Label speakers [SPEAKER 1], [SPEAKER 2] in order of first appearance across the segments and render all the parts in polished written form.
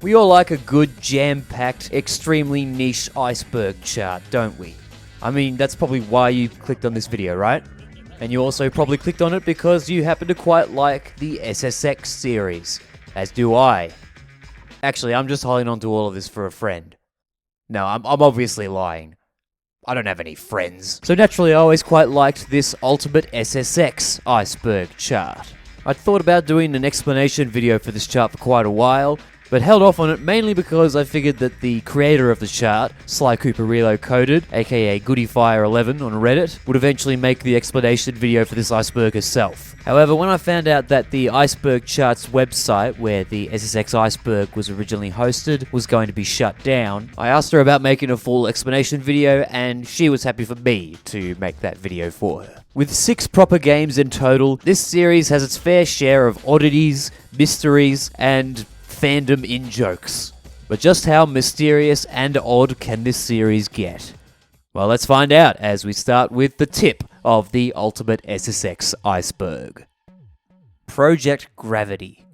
[SPEAKER 1] We all like a good, jam-packed, extremely niche Iceberg chart, don't we? I mean, that's probably why you clicked on this video, right? And you also probably clicked on it because you happen to quite like the SSX series, as do I. Actually, I'm just holding on to all of this for a friend. No, I'm obviously lying. I don't have any friends. So naturally, I always quite liked this Ultimate SSX Iceberg chart. I'd thought about doing an explanation video for this chart for quite a while, but held off on it mainly because I figured that the creator of the chart, Sly Cooper Reloaded, aka GoodyFire11 on Reddit, would eventually make the explanation video for this iceberg herself. However, when I found out that the Iceberg chart's website, where the SSX Iceberg was originally hosted, was going to be shut down, I asked her about making a full explanation video, and she was happy for me to make that video for her. With 6 proper games in total, this series has its fair share of oddities, mysteries, and fandom in-jokes. But just how mysterious and odd can this series get? Well, let's find out as we start with the tip of the Ultimate SSX Iceberg. Project Gravity.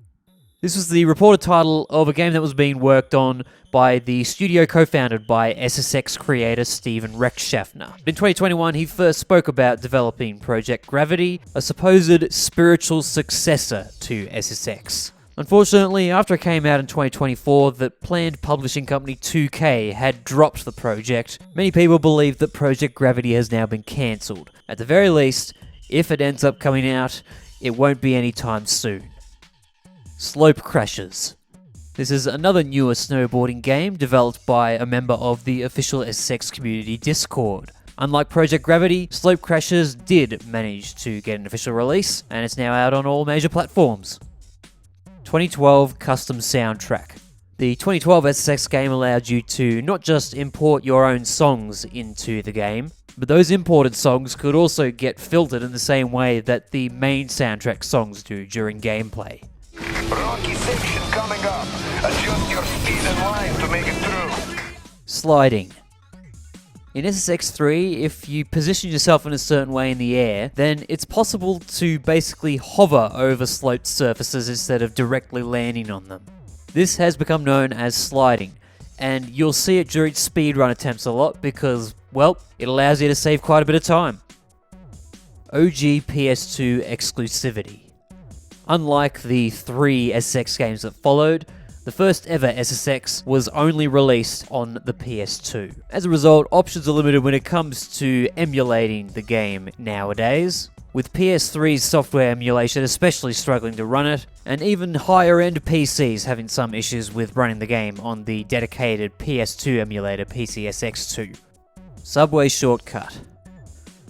[SPEAKER 1] This was the reported title of a game that was being worked on by the studio co-founded by SSX creator Steven Rechtschaffner. In 2021, he first spoke about developing Project Gravity, a supposed spiritual successor to SSX. Unfortunately, after it came out in 2024 that planned publishing company 2K had dropped the project, many people believe that Project Gravity has now been cancelled. At the very least, if it ends up coming out, it won't be anytime soon. Slope Crashers. This is another newer snowboarding game developed by a member of the official SSX community Discord. Unlike Project Gravity, Slope Crashers did manage to get an official release, and it's now out on all major platforms. 2012 Custom Soundtrack. The 2012 SSX game allowed you to not just import your own songs into the game, but those imported songs could also get filtered in the same way that the main soundtrack songs do during gameplay.
[SPEAKER 2] Rocky section coming up. Adjust your speed and line to make it through.
[SPEAKER 1] Sliding. In SSX 3, if you position yourself in a certain way in the air, then it's possible to basically hover over sloped surfaces instead of directly landing on them. This has become known as sliding, and you'll see it during speedrun attempts a lot because, well, it allows you to save quite a bit of time. OG PS2 exclusivity. Unlike the 3 SSX games that followed, the first ever SSX was only released on the PS2. As a result, options are limited when it comes to emulating the game nowadays, with PS3's software emulation especially struggling to run it, and even higher-end PCs having some issues with running the game on the dedicated PS2 emulator PCSX2. Subway Shortcut.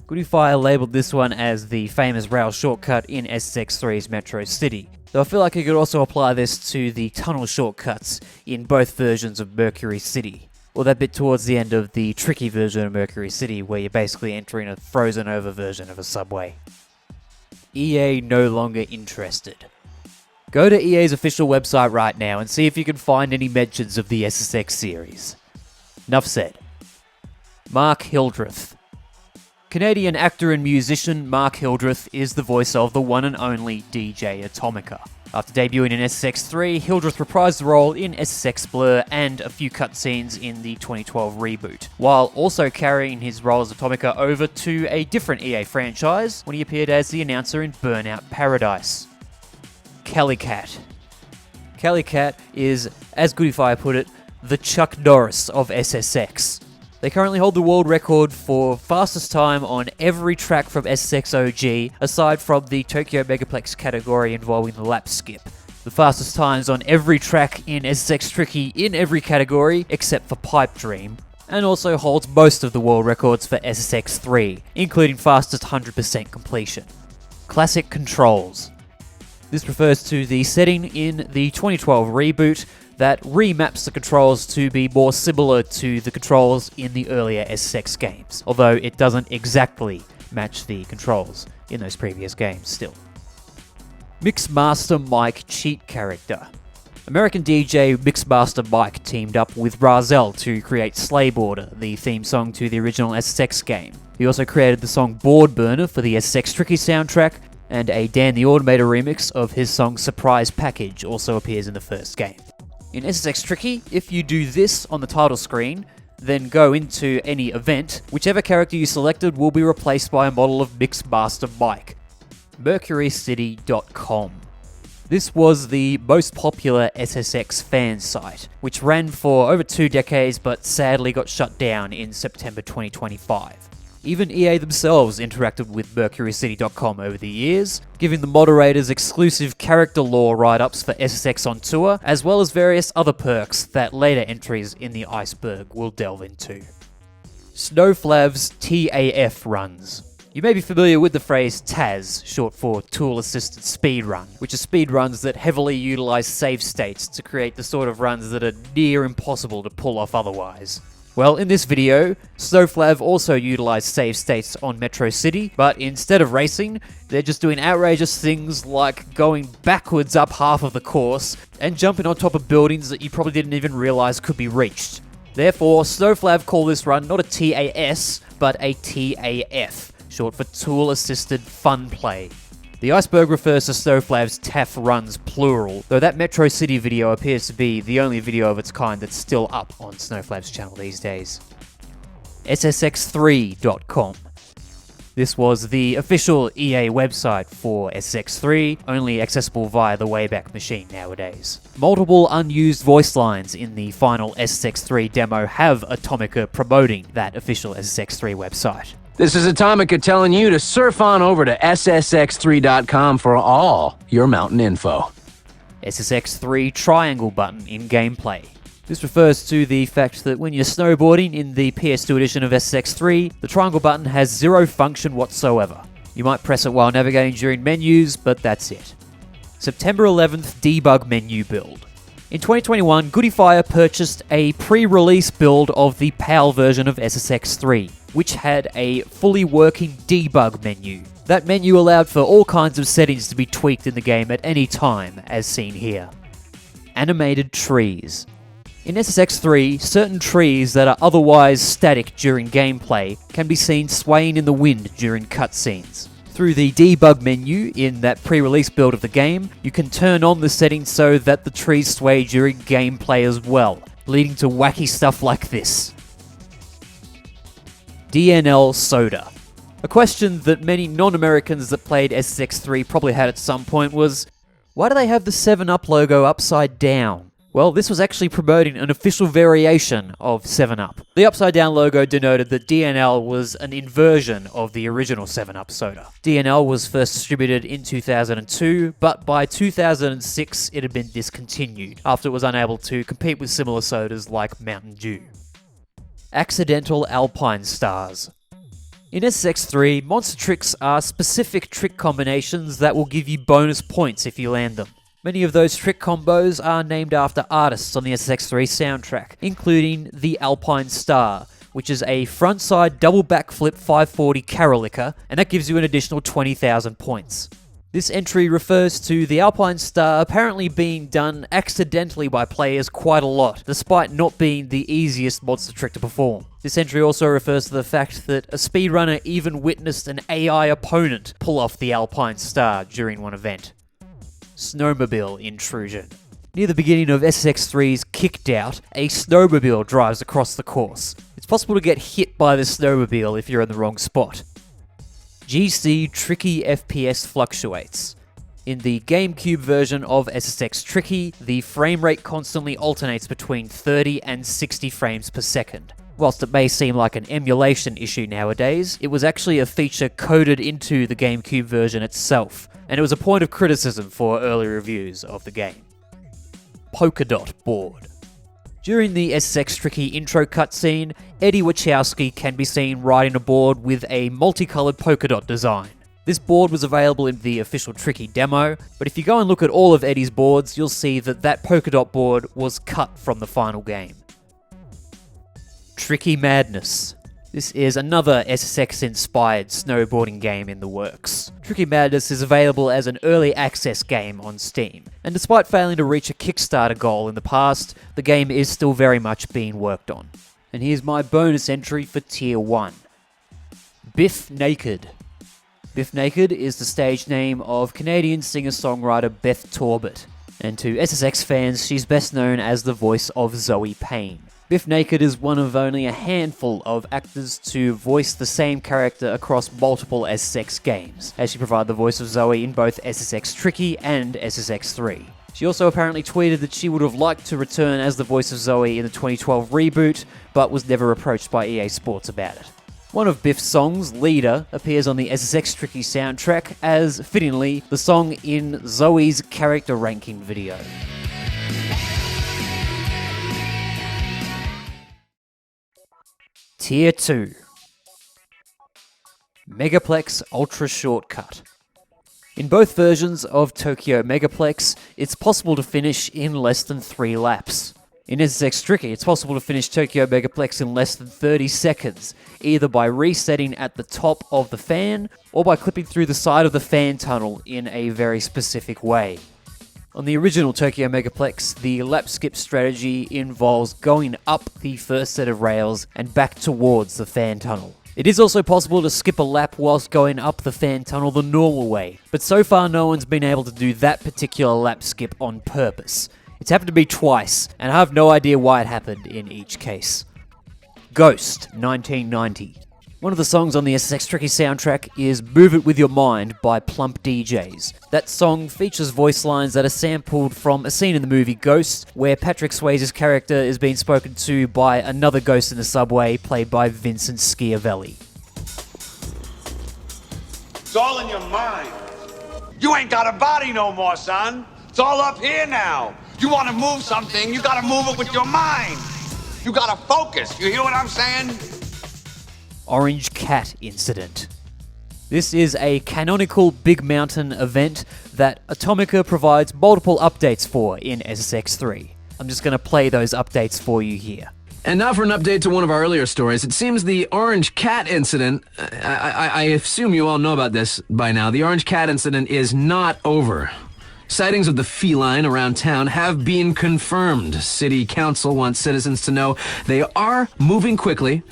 [SPEAKER 1] GoodyFire labelled this one as the famous rail shortcut in SSX3's Metro City, though I feel like you could also apply this to the tunnel shortcuts in both versions of Mercury City, or that bit towards the end of the tricky version of Mercury City where you're basically entering a frozen over version of a subway. EA no longer interested. Go to EA's official website right now and see if you can find any mentions of the SSX series. Enough said. Mark Hildreth. Canadian actor and musician Mark Hildreth is the voice of the one and only DJ Atomica. After debuting in SSX 3, Hildreth reprised the role in SSX Blur and a few cutscenes in the 2012 reboot, while also carrying his role as Atomica over to a different EA franchise when he appeared as the announcer in Burnout Paradise. Kelly Cat. Kelly Cat is, as GoodyFire put it, the Chuck Norris of SSX. They currently hold the world record for fastest time on every track from SSX OG, aside from the Tokyo Megaplex category involving the lap skip. The fastest times on every track in SSX Tricky in every category, except for Pipe Dream, and also holds most of the world records for SSX 3, including fastest 100% completion. Classic Controls. This refers to the setting in the 2012 reboot that remaps the controls to be more similar to the controls in the earlier SSX games, although it doesn't exactly match the controls in those previous games still. Mixmaster Mike cheat character. American DJ Mixmaster Mike teamed up with Rahzel to create Slayboarder, the theme song to the original SSX game. He also created the song Board Burner for the SSX Tricky soundtrack, and a Dan the Automator remix of his song Surprise Package also appears in the first game. In SSX Tricky, if you do this on the title screen, then go into any event, whichever character you selected will be replaced by a model of Mixmaster Mike. MercuryCity.com. This was the most popular SSX fan site, which ran for over 2 decades but sadly got shut down in September 2025. Even EA themselves interacted with MercuryCity.com over the years, giving the moderators exclusive character lore write-ups for SSX on tour, as well as various other perks that later entries in the Iceberg will delve into. Snowflav's TAF runs. You may be familiar with the phrase TAS, short for Tool Assisted Speedrun, which are speedruns that heavily utilize save states to create the sort of runs that are near impossible to pull off otherwise. Well, in this video, Snowflav also utilized save states on Metro City, but instead of racing, they're just doing outrageous things like going backwards up half of the course and jumping on top of buildings that you probably didn't even realize could be reached. Therefore, Snowflav call this run not a TAS, but a TAF, short for Tool Assisted Fun Play. The Iceberg refers to Snowflav's TAF runs plural, though that Metro City video appears to be the only video of its kind that's still up on Snowflav's channel these days. SSX3.com. This was the official EA website for SSX3, only accessible via the Wayback Machine nowadays. Multiple unused voice lines in the final SSX3 demo have Atomica promoting that official SSX3 website.
[SPEAKER 3] This is Atomica telling you to surf on over to SSX3.com for all your mountain info.
[SPEAKER 1] SSX3 triangle button in gameplay. This refers to the fact that when you're snowboarding in the PS2 edition of SSX3, the triangle button has zero function whatsoever. You might press it while navigating during menus, but that's it. September 11th debug menu build. In 2021, Goodiefire purchased a pre-release build of the PAL version of SSX3, which had a fully working debug menu. That menu allowed for all kinds of settings to be tweaked in the game at any time, as seen here. Animated trees. In SSX3, certain trees that are otherwise static during gameplay can be seen swaying in the wind during cutscenes. Through the debug menu in that pre-release build of the game, you can turn on the settings so that the trees sway during gameplay as well, leading to wacky stuff like this. DNL Soda. A question that many non-Americans that played SSX3 probably had at some point was, why do they have the 7-Up logo upside down? Well, this was actually promoting an official variation of 7-Up. The upside down logo denoted that DNL was an inversion of the original 7-Up soda. DNL was first distributed in 2002, but by 2006 it had been discontinued after it was unable to compete with similar sodas like Mountain Dew. Accidental Alpine Stars. In SSX3, monster tricks are specific trick combinations that will give you bonus points if you land them. Many of those trick combos are named after artists on the SSX3 soundtrack, including the Alpine Star, which is a frontside double backflip 540 Carolica, and that gives you an additional 20,000 points. This entry refers to the Alpine Star apparently being done accidentally by players quite a lot, despite not being the easiest monster trick to perform. This entry also refers to the fact that a speedrunner even witnessed an AI opponent pull off the Alpine Star during one event. Snowmobile Intrusion. Near the beginning of SSX3's Kicked Out, a snowmobile drives across the course. It's possible to get hit by the snowmobile if you're in the wrong spot. GC Tricky FPS fluctuates. In the GameCube version of SSX Tricky, the frame rate constantly alternates between 30 and 60 frames per second. Whilst it may seem like an emulation issue nowadays, it was actually a feature coded into the GameCube version itself, and it was a point of criticism for early reviews of the game. Polka Dot Board. During the SSX Tricky intro cutscene, Eddie Wachowski can be seen riding a board with a multicolored polka dot design. This board was available in the official Tricky demo, but if you go and look at all of Eddie's boards, you'll see that that polka dot board was cut from the final game. Tricky Madness. This is another SSX-inspired snowboarding game in the works. Tricky Madness is available as an early access game on Steam, and despite failing to reach a Kickstarter goal in the past, the game is still very much being worked on. And here's my bonus entry for Tier 1. Biff Naked. Biff Naked is the stage name of Canadian singer-songwriter Beth Torbett. And to SSX fans, she's best known as the voice of Zoe Payne. Biff Naked is one of only a handful of actors to voice the same character across multiple SSX games, as she provided the voice of Zoe in both SSX Tricky and SSX 3. She also apparently tweeted that she would have liked to return as the voice of Zoe in the 2012 reboot, but was never approached by EA Sports about it. One of Biff's songs, Leader, appears on the SSX Tricky soundtrack as, fittingly, the song in Zoe's character ranking video. Tier 2. Megaplex Ultra Shortcut. In both versions of Tokyo Megaplex, it's possible to finish in less than 3 laps. In SSX Tricky, it's possible to finish Tokyo Megaplex in less than 30 seconds, either by resetting at the top of the fan, or by clipping through the side of the fan tunnel in a very specific way. On the original Tokyo Megaplex, the lap skip strategy involves going up the first set of rails and back towards the fan tunnel. It is also possible to skip a lap whilst going up the fan tunnel the normal way, but so far no one's been able to do that particular lap skip on purpose. It's happened to me twice, and I have no idea why it happened in each case. Ghost, 1990. One of the songs on the SSX Tricky soundtrack is Move It With Your Mind by Plump DJs. That song features voice lines that are sampled from a scene in the movie Ghost, where Patrick Swayze's character is being spoken to by another ghost in the subway, played by Vincent Schiavelli.
[SPEAKER 4] It's all in your mind. You ain't got a body no more, son. It's all up here now. You want to move something, you got to move it with your mind. You got to focus. You hear what I'm saying?
[SPEAKER 1] Orange Cat Incident. This is a canonical Big Mountain event that Atomica provides multiple updates for in SSX 3. I'm just going to play those updates for you here.
[SPEAKER 3] And now for an update to one of our earlier stories. It seems the Orange Cat incident, I assume you all know about this by now, the Orange Cat incident is not over. Sightings of the feline around town have been confirmed. City Council wants citizens to know they are moving quickly,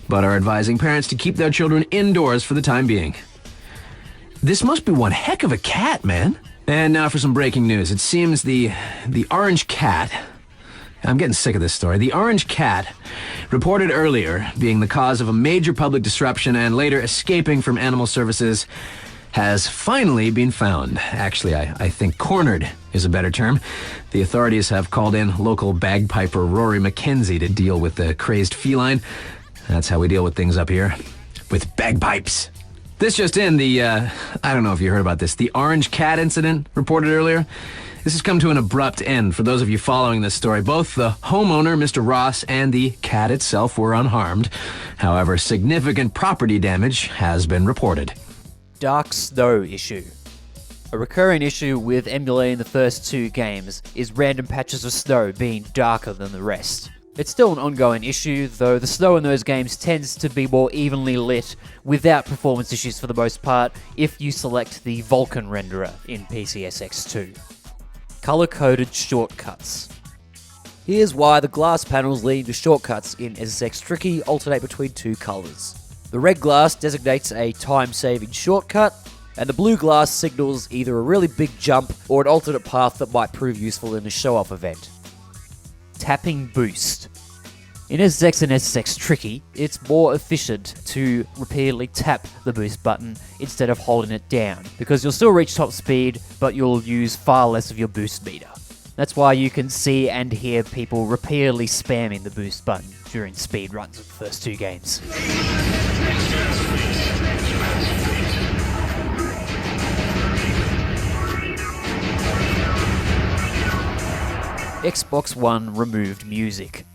[SPEAKER 3] but are advising parents to keep their children indoors for the time being. This must be one heck of a cat, man. And now for some breaking news. It seems the Orange Cat... I'm getting sick of this story. The Orange Cat, reported earlier being the cause of a major public disruption and later escaping from animal services, has finally been found. Actually, I think cornered is a better term. The authorities have called in local bagpiper Rory McKenzie to deal with the crazed feline. That's how we deal with things up here, with bagpipes. This just in, I don't know if you heard about this, the Orange Cat incident reported earlier. This has come to an abrupt end for those of you following this story. Both the homeowner, Mr. Ross, and the cat itself were unharmed. However, significant property damage has been reported.
[SPEAKER 1] Dark Snow issue. A recurring issue with emulating the first 2 games is random patches of snow being darker than the rest. It's still an ongoing issue, though the snow in those games tends to be more evenly lit without performance issues for the most part if you select the Vulkan renderer in PCSX2. Color-coded shortcuts. Here's why the glass panels leading to shortcuts in SSX Tricky alternate between 2 colors. The red glass designates a time-saving shortcut, and the blue glass signals either a really big jump or an alternate path that might prove useful in a show-off event. Tapping boost. In SSX and SSX Tricky, it's more efficient to repeatedly tap the boost button instead of holding it down, because you'll still reach top speed, but you'll use far less of your boost meter. That's why you can see and hear people repeatedly spamming the boost button during speed runs of the first 2 games. Xbox One removed music.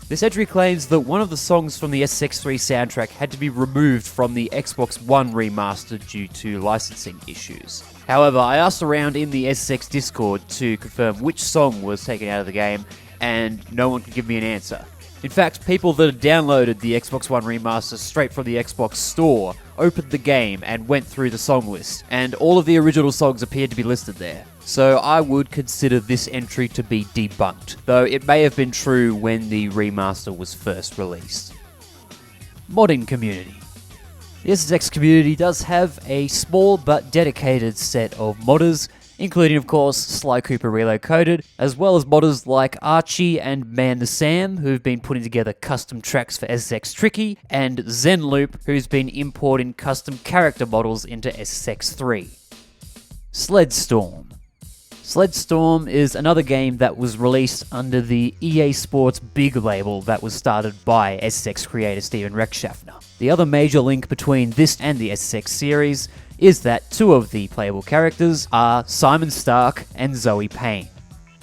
[SPEAKER 1] This entry claims that one of the songs from the SSX3 soundtrack had to be removed from the Xbox One remaster due to licensing issues. However, I asked around in the SSX Discord to confirm which song was taken out of the game, and no one could give me an answer. In fact, people that had downloaded the Xbox One remaster straight from the Xbox store opened the game and went through the song list, and all of the original songs appeared to be listed there. So I would consider this entry to be debunked, though it may have been true when the remaster was first released. Modding community. The SSX community does have a small but dedicated set of modders, including of course Sly Cooper Reloaded, as well as modders like Archie and Man the Sam, who've been putting together custom tracks for SSX Tricky, and Zenloop, who's been importing custom character models into SSX 3. Sledstorm. Sledstorm is another game that was released under the EA Sports big label that was started by SSX creator Steven Rechtschaffner. The other major link between this and the SSX series is that two of the playable characters are Simon Stark and Zoe Payne.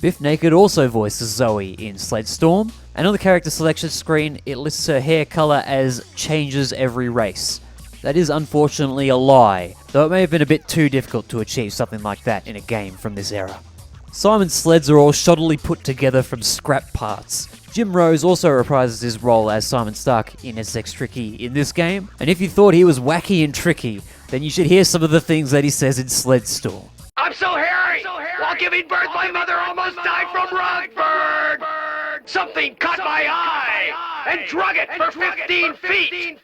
[SPEAKER 1] Biff Naked also voices Zoe in Sledstorm, and on the character selection screen it lists her hair colour as changes every race. That is unfortunately a lie, though it may have been a bit too difficult to achieve something like that in a game from this era. Simon's sleds are all shoddily put together from scrap parts. Jim Rose also reprises his role as Simon Stark in SSX Tricky in this game, and if you thought he was wacky and tricky, then you should hear some of the things that he says in Sledstorm.
[SPEAKER 2] I'm so hairy! While giving birth, my mother almost died from Rockburn! Something caught my eye and drug it for 15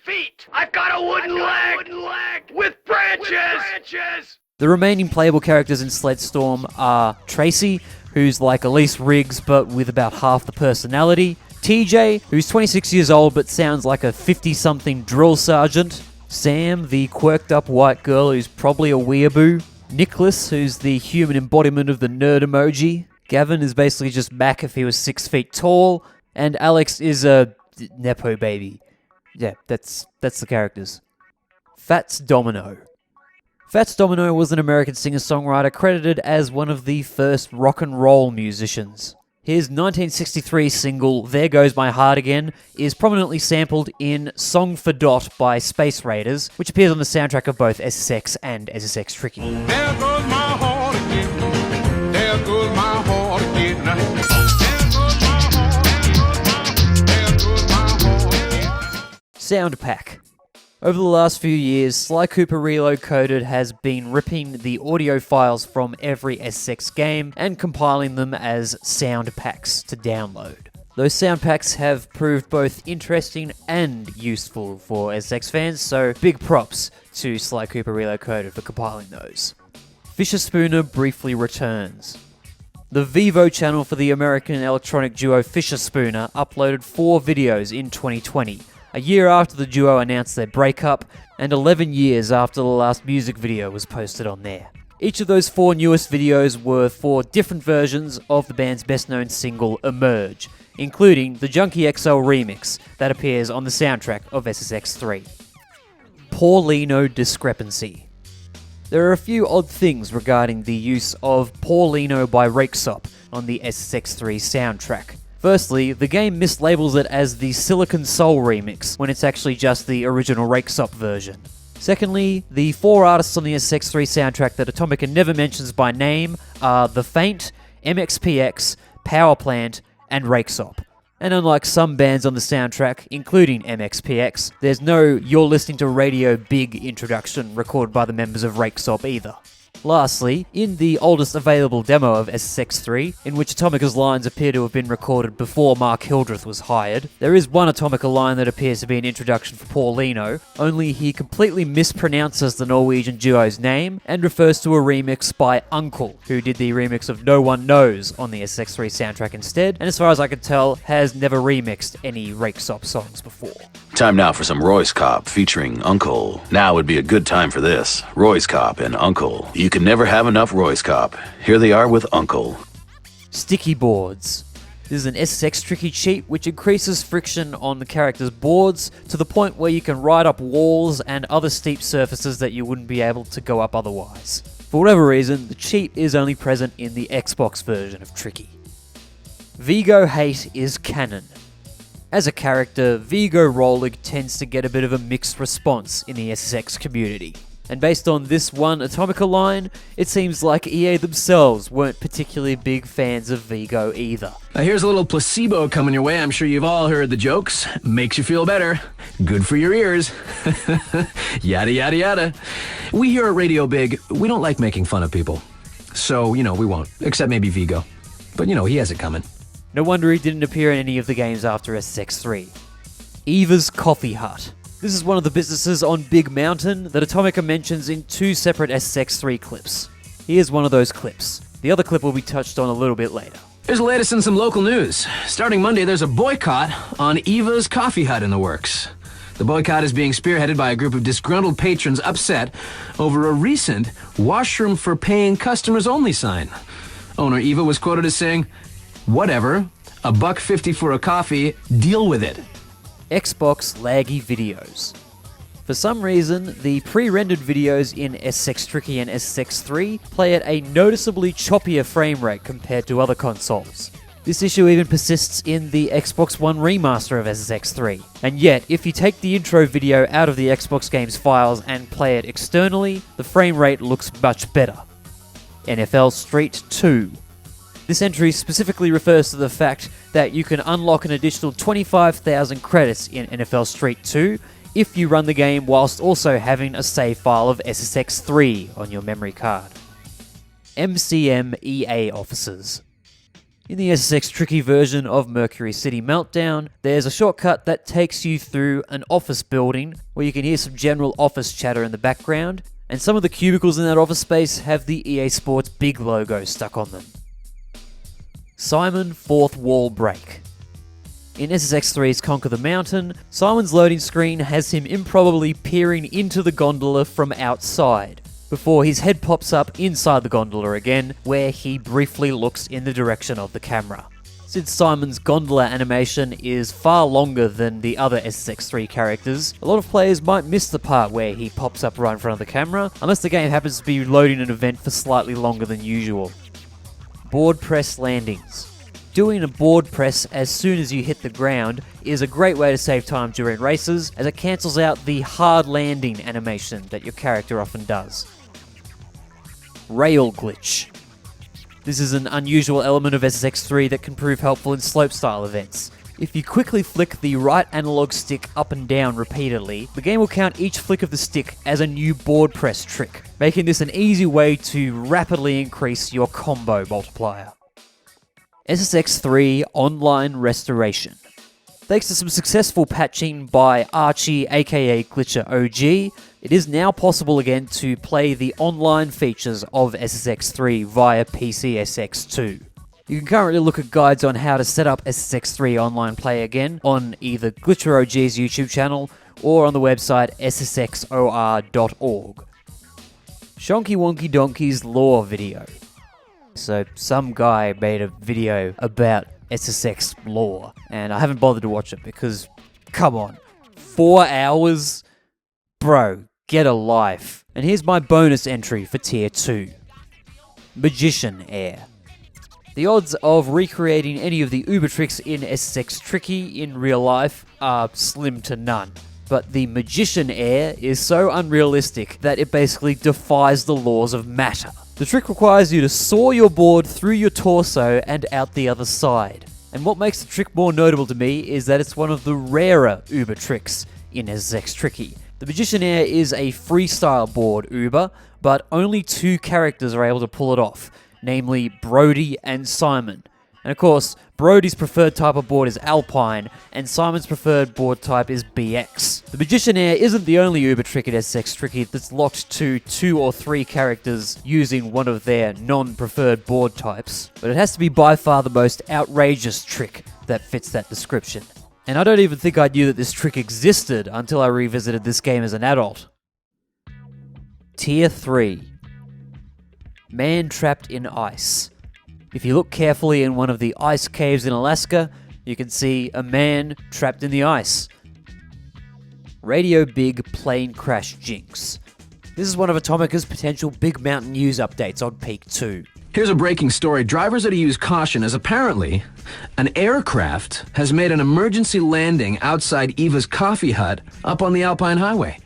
[SPEAKER 2] feet! I've got a wooden leg with branches!
[SPEAKER 1] The remaining playable characters in Sledstorm are Tracy, who's like Elise Riggs but with about half the personality, TJ, who's 26 years old but sounds like a 50-something drill sergeant, Sam, the quirked up white girl who's probably a weeaboo, Nicholas, who's the human embodiment of the nerd emoji, Gavin is basically just Mac if he was 6 feet tall, and Alex is a Nepo baby. Yeah, that's the characters. Fats Domino. Fats Domino was an American singer-songwriter credited as one of the first rock and roll musicians. His 1963 single, There Goes My Heart Again, is prominently sampled in Song for Dot by Space Raiders, which appears on the soundtrack of both SSX and SSX Tricky.
[SPEAKER 5] There goes my heart again. There goes my heart again. There goes my heart. There goes my heart.
[SPEAKER 1] Sound pack. Over the last few years, Sly Cooper Reloaded has been ripping the audio files from every SSX game and compiling them as sound packs to download. Those sound packs have proved both interesting and useful for SSX fans, so big props to Sly Cooper Reloaded for compiling those. Fisher Spooner briefly returns. The Vivo channel for the American electronic duo Fisher Spooner uploaded 4 videos in 2020. A year after the duo announced their breakup, and 11 years after the last music video was posted on there. Each of those 4 newest videos were 4 different versions of the band's best-known single, Emerge, including the Junkie XL remix that appears on the soundtrack of SSX 3. Paulino discrepancy. There are a few odd things regarding the use of Paulino by Rakesop on the SSX 3 soundtrack. Firstly, the game mislabels it as the Silicon Soul remix, when it's actually just the original Rakesop version. Secondly, the 4 artists on the SSX3 soundtrack that Atomica never mentions by name are The Faint, MXPX, Powerplant, and Rakesop. And unlike some bands on the soundtrack, including MXPX, there's no "You're listening to Radio Big" introduction recorded by the members of Rakesop either. Lastly, in the oldest available demo of SSX3, in which Atomica's lines appear to have been recorded before Mark Hildreth was hired, there is one Atomica line that appears to be an introduction for Paulino, only he completely mispronounces the Norwegian duo's name and refers to a remix by Uncle, who did the remix of No One Knows on the SSX3 soundtrack instead, and as far as I can tell, has never remixed any Rakesop songs before.
[SPEAKER 6] Time now for some Royce Cop featuring Uncle. Now would be a good time for this. Royce Cop and Uncle. You can never have enough Royce Cop. Here they are with Uncle.
[SPEAKER 1] Sticky boards. This is an SSX Tricky cheat which increases friction on the character's boards to the point where you can ride up walls and other steep surfaces that you wouldn't be able to go up otherwise. For whatever reason, the cheat is only present in the Xbox version of Tricky. Vigo hate is canon. As a character, Vigo Rolig tends to get a bit of a mixed response in the SSX community. And based on this one Atomica line, it seems like EA themselves weren't particularly big fans of Vigo either.
[SPEAKER 3] Here's a little placebo coming your way. I'm sure you've all heard the jokes. Makes you feel better. Good for your ears. Yada, yada, yada. We here at Radio Big, we don't like making fun of people. So, we won't. Except maybe Vigo. But, he has it coming.
[SPEAKER 1] No wonder he didn't appear in any of the games after SSX3. Eva's Coffee Hut. This is one of the businesses on Big Mountain that Atomica mentions in 2 separate SSX3 clips. Here's one of those clips. The other clip will be touched on a little bit later.
[SPEAKER 3] Here's the latest in some local news. Starting Monday, there's a boycott on Eva's Coffee Hut in the works. The boycott is being spearheaded by a group of disgruntled patrons upset over a recent washroom for paying customers only sign. Owner Eva was quoted as saying, "Whatever, $1.50 for a coffee, deal with it."
[SPEAKER 1] Xbox laggy videos. For some reason, the pre-rendered videos in SSX Tricky and SSX 3 play at a noticeably choppier frame rate compared to other consoles. This issue even persists in the Xbox One remaster of SSX 3. And yet, if you take the intro video out of the Xbox game's files and play it externally, the frame rate looks much better. NFL Street 2. This entry specifically refers to the fact that you can unlock an additional 25,000 credits in NFL Street 2 if you run the game whilst also having a save file of SSX 3 on your memory card. MCM EA officers. In the SSX Tricky version of Mercury City Meltdown, there's a shortcut that takes you through an office building where you can hear some general office chatter in the background, and some of the cubicles in that office space have the EA Sports big logo stuck on them. Simon Fourth Wall Break. In SSX 3's Conquer the Mountain, Simon's loading screen has him improbably peering into the gondola from outside, before his head pops up inside the gondola again, where he briefly looks in the direction of the camera. Since Simon's gondola animation is far longer than the other SSX 3 characters, a lot of players might miss the part where he pops up right in front of the camera, unless the game happens to be loading an event for slightly longer than usual. Board press landings. Doing a board press as soon as you hit the ground is a great way to save time during races, as it cancels out the hard landing animation that your character often does. Rail glitch. This is an unusual element of SSX 3 that can prove helpful in slopestyle events. If you quickly flick the right analog stick up and down repeatedly, the game will count each flick of the stick as a new board press trick, making this an easy way to rapidly increase your combo multiplier. SSX 3 Online Restoration. Thanks to some successful patching by Archie aka Glitcher OG, it is now possible again to play the online features of SSX 3 via PCSX 2. You can currently look at guides on how to set up SSX 3 online play again on either Glitcher OG's YouTube channel or on the website ssxor.org. Shonky Wonky Donkey's lore video. So some guy made a video about SSX lore, and I haven't bothered to watch it because, come on, 4 hours? Bro, get a life. And here's my bonus entry for Tier 2. Magician Air. The odds of recreating any of the Uber tricks in SSX Tricky in real life are slim to none. But the Magician Air is so unrealistic that it basically defies the laws of matter. The trick requires you to saw your board through your torso and out the other side. And what makes the trick more notable to me is that it's one of the rarer Uber tricks in SSX Tricky. The Magician Air is a freestyle board Uber, but only 2 characters are able to pull it off, namely Brody and Simon. And of course, Brody's preferred type of board is Alpine, and Simon's preferred board type is BX. The Magician Air isn't the only Uber trick in SSX Tricky that's locked to 2 or 3 characters using one of their non-preferred board types, but it has to be by far the most outrageous trick that fits that description. And I don't even think I knew that this trick existed until I revisited this game as an adult. Tier 3. Man trapped in ice. If you look carefully in one of the ice caves in Alaska, you can see a man trapped in the ice. Radio Big Plane Crash Jinx. This is one of Atomica's potential Big Mountain News updates on Peak 2.
[SPEAKER 3] Here's a breaking story. Drivers are to use caution as apparently an aircraft has made an emergency landing outside Eva's Coffee Hut up on the Alpine Highway.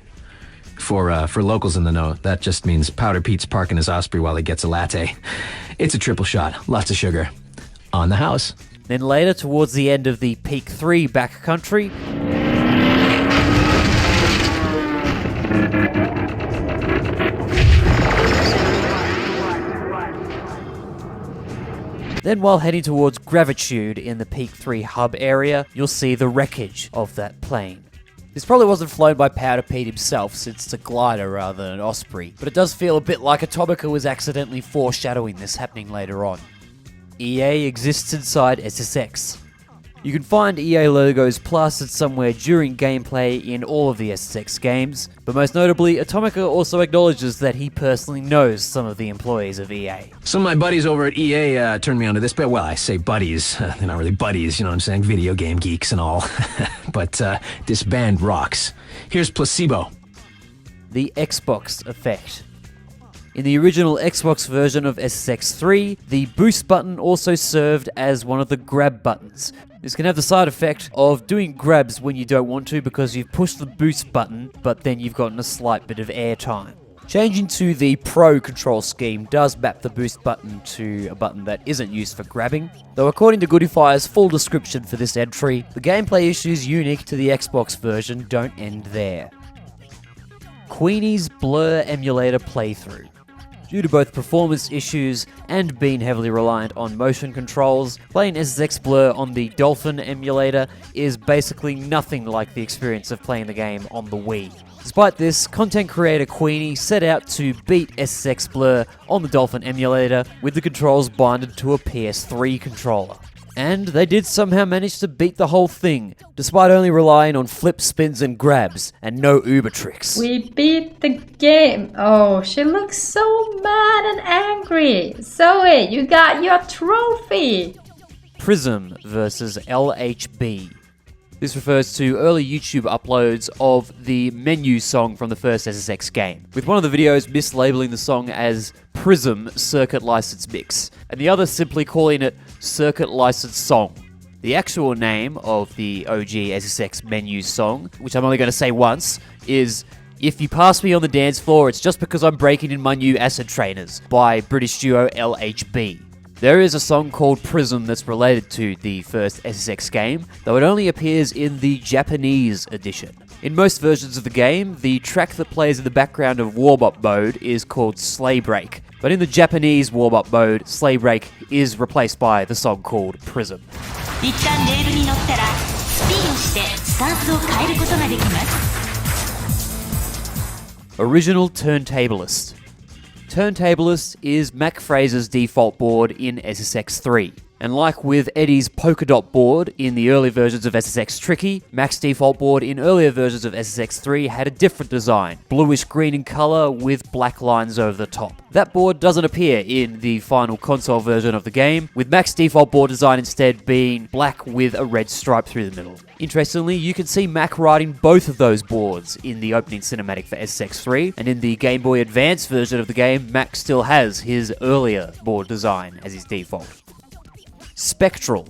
[SPEAKER 3] For locals in the know, that just means Powder Pete's parking his Osprey while he gets a latte. It's a triple shot, lots of sugar. On the house.
[SPEAKER 1] Then later, towards the end of the Peak 3 backcountry, then while heading towards Gravitude in the Peak 3 hub area, you'll see the wreckage of that plane. This probably wasn't flown by Powder Pete himself, since it's a glider rather than an Osprey, but it does feel a bit like Atomica was accidentally foreshadowing this happening later on. EA exists inside SSX. You can find EA logos plastered somewhere during gameplay in all of the SSX games, but most notably, Atomica also acknowledges that he personally knows some of the employees of EA.
[SPEAKER 3] Some of my buddies over at EA turned me onto this, but well, I say buddies, they're not really buddies, you know what I'm saying, video game geeks and all. But this band rocks. Here's Placebo.
[SPEAKER 1] The Xbox effect. In the original Xbox version of SSX 3, the boost button also served as one of the grab buttons. This can have the side effect of doing grabs when you don't want to because you've pushed the boost button, but then you've gotten a slight bit of air time. Changing to the Pro control scheme does map the boost button to a button that isn't used for grabbing, though according to Goodiefire's full description for this entry, the gameplay issues unique to the Xbox version don't end there. Queenie's Blur emulator playthrough. Due to both performance issues and being heavily reliant on motion controls, playing SSX Blur on the Dolphin emulator is basically nothing like the experience of playing the game on the Wii. Despite this, content creator Queenie set out to beat SSX Blur on the Dolphin emulator with the controls binded to a PS3 controller. And they did somehow manage to beat the whole thing, despite only relying on flip spins and grabs, and no Uber tricks.
[SPEAKER 7] We beat the game. Oh, she looks so mad and angry. Zoe, you got your trophy.
[SPEAKER 1] Prism versus LHB. This refers to early YouTube uploads of the menu song from the first SSX game, with one of the videos mislabeling the song as Prism Circuit License Mix, and the other simply calling it Circuit License Song. The actual name of the OG SSX menu song, which I'm only going to say once, is If You Pass Me on the Dance Floor, It's Just Because I'm Breaking in My New Acid Trainers by British duo LHB. There is a song called Prism that's related to the first SSX game, though it only appears in the Japanese edition. In most versions of the game, the track that plays in the background of warm-up mode is called Sleigh Break, but in the Japanese warm-up mode, Sleigh Break is replaced by the song called Prism.
[SPEAKER 8] 一旦レールに乗ったらスピンをしてスタンスを変えることができます
[SPEAKER 1] Original Turntablist. Turntablist is Mac Fraser's default board in SSX 3. And like with Eddie's polka dot board in the early versions of SSX Tricky, Mac's default board in earlier versions of SSX 3 had a different design, bluish green in colour with black lines over the top. That board doesn't appear in the final console version of the game, with Mac's default board design instead being black with a red stripe through the middle. Interestingly, you can see Mac riding both of those boards in the opening cinematic for SSX 3, and in the Game Boy Advance version of the game, Mac still has his earlier board design as his default. Spectral.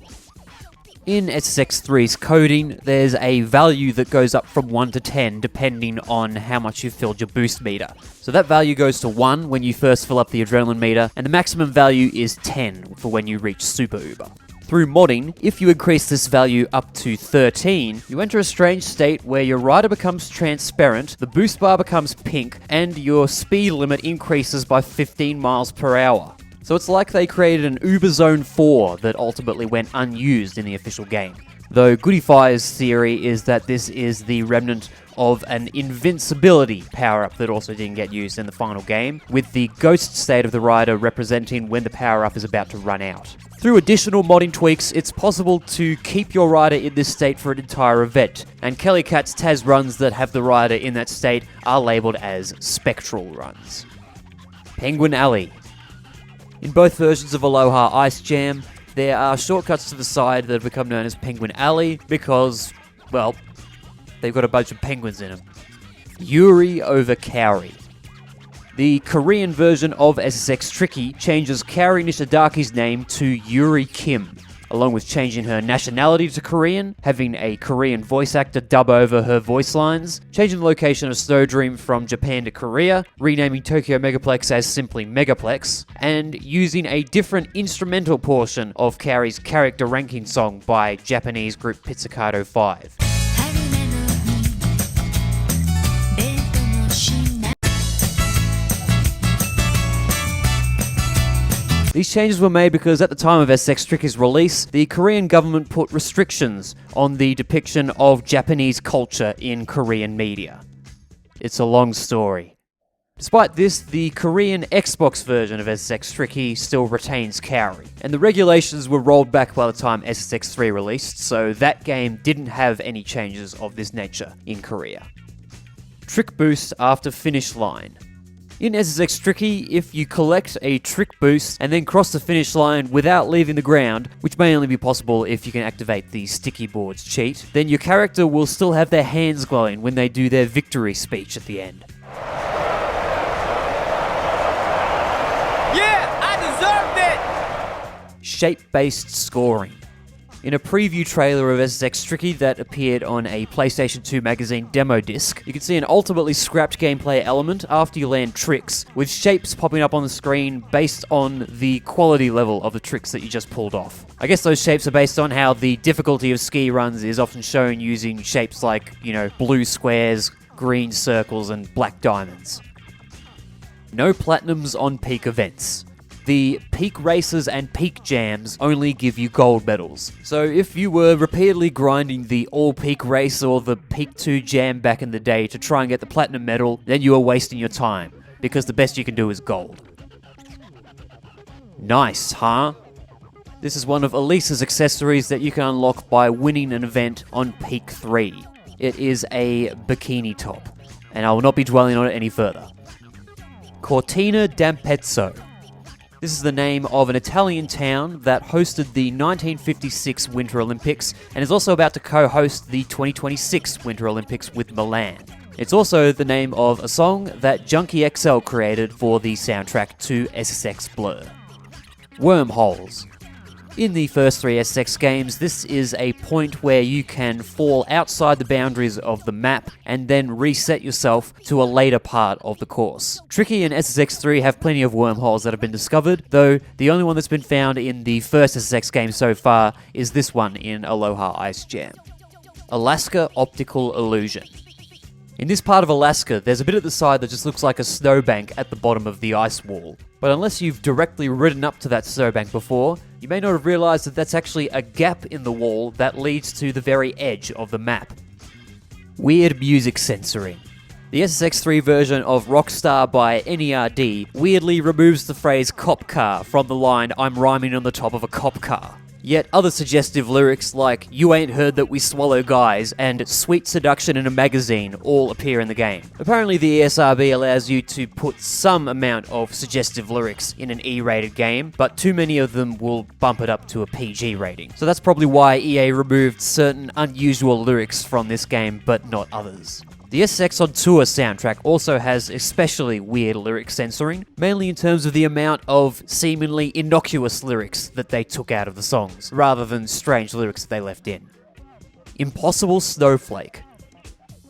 [SPEAKER 1] In SSX3's coding, there's a value that goes up from 1 to 10 depending on how much you've filled your boost meter. So that value goes to 1 when you first fill up the adrenaline meter, and the maximum value is 10 for when you reach Super Uber. Through modding, if you increase this value up to 13, you enter a strange state where your rider becomes transparent, the boost bar becomes pink, and your speed limit increases by 15 miles per hour. So it's like they created an Uber Zone 4 that ultimately went unused in the official game. Though Goodiefire's theory is that this is the remnant of an invincibility power-up that also didn't get used in the final game, with the ghost state of the rider representing when the power-up is about to run out. Through additional modding tweaks, it's possible to keep your rider in this state for an entire event, and Kelly Cat's Taz runs that have the rider in that state are labelled as Spectral runs. Penguin Alley. In both versions of Aloha Ice Jam, there are shortcuts to the side that have become known as Penguin Alley because, well, they've got a bunch of penguins in them. Yuri over Kaori. The Korean version of SSX Tricky changes Kaori Nishadaki's name to Yuri Kim, along with changing her nationality to Korean, having a Korean voice actor dub over her voice lines, changing the location of Snowdream from Japan to Korea, renaming Tokyo Megaplex as simply Megaplex, and using a different instrumental portion of Kaori's character ranking song by Japanese group Pizzicato 5. These changes were made because at the time of SSX Tricky's release, the Korean government put restrictions on the depiction of Japanese culture in Korean media. It's a long story. Despite this, the Korean Xbox version of SSX Tricky still retains Kaori, and the regulations were rolled back by the time SSX 3 released, so that game didn't have any changes of this nature in Korea. Trick Boost after finish line. In SSX Tricky, if you collect a trick boost and then cross the finish line without leaving the ground, which may only be possible if you can activate the sticky boards cheat, then your character will still have their hands glowing when they do their victory speech at the end. Shape-based scoring. In a preview trailer of SSX Tricky that appeared on a PlayStation 2 magazine demo disc, you can see an ultimately scrapped gameplay element after you land tricks, with shapes popping up on the screen based on the quality level of the tricks that you just pulled off. I guess those shapes are based on how the difficulty of ski runs is often shown using shapes like, blue squares, green circles, and black diamonds. No platinums on peak events. The peak races and peak jams only give you gold medals. So if you were repeatedly grinding the all peak race or the peak 2 jam back in the day to try and get the platinum medal, then you are wasting your time, because the best you can do is gold. Nice, huh? This is one of Elisa's accessories that you can unlock by winning an event on peak 3. It is a bikini top, and I will not be dwelling on it any further. Cortina d'Ampezzo. This is the name of an Italian town that hosted the 1956 Winter Olympics and is also about to co-host the 2026 Winter Olympics with Milan. It's also the name of a song that Junkie XL created for the soundtrack to SSX Blur. Wormholes. In the first 3 SSX games, this is a point where you can fall outside the boundaries of the map and then reset yourself to a later part of the course. Tricky and SSX 3 have plenty of wormholes that have been discovered, though the only one that's been found in the first SSX game so far is this one in Aloha Ice Jam. Alaska Optical Illusion. In this part of Alaska, there's a bit at the side that just looks like a snowbank at the bottom of the ice wall. But unless you've directly ridden up to that snowbank before, you may not have realized that that's actually a gap in the wall that leads to the very edge of the map. Weird music censoring. The SSX 3 version of Rockstar by NERD weirdly removes the phrase cop car from the line "I'm rhyming on the top of a cop car." Yet other suggestive lyrics like "You ain't heard that we swallow guys" and "Sweet seduction in a magazine" all appear in the game. Apparently the ESRB allows you to put some amount of suggestive lyrics in an E-rated game, but too many of them will bump it up to a PG rating. So that's probably why EA removed certain unusual lyrics from this game, but not others. The SSX on Tour soundtrack also has especially weird lyric censoring, mainly in terms of the amount of seemingly innocuous lyrics that they took out of the songs, rather than strange lyrics that they left in. Impossible Snowflake.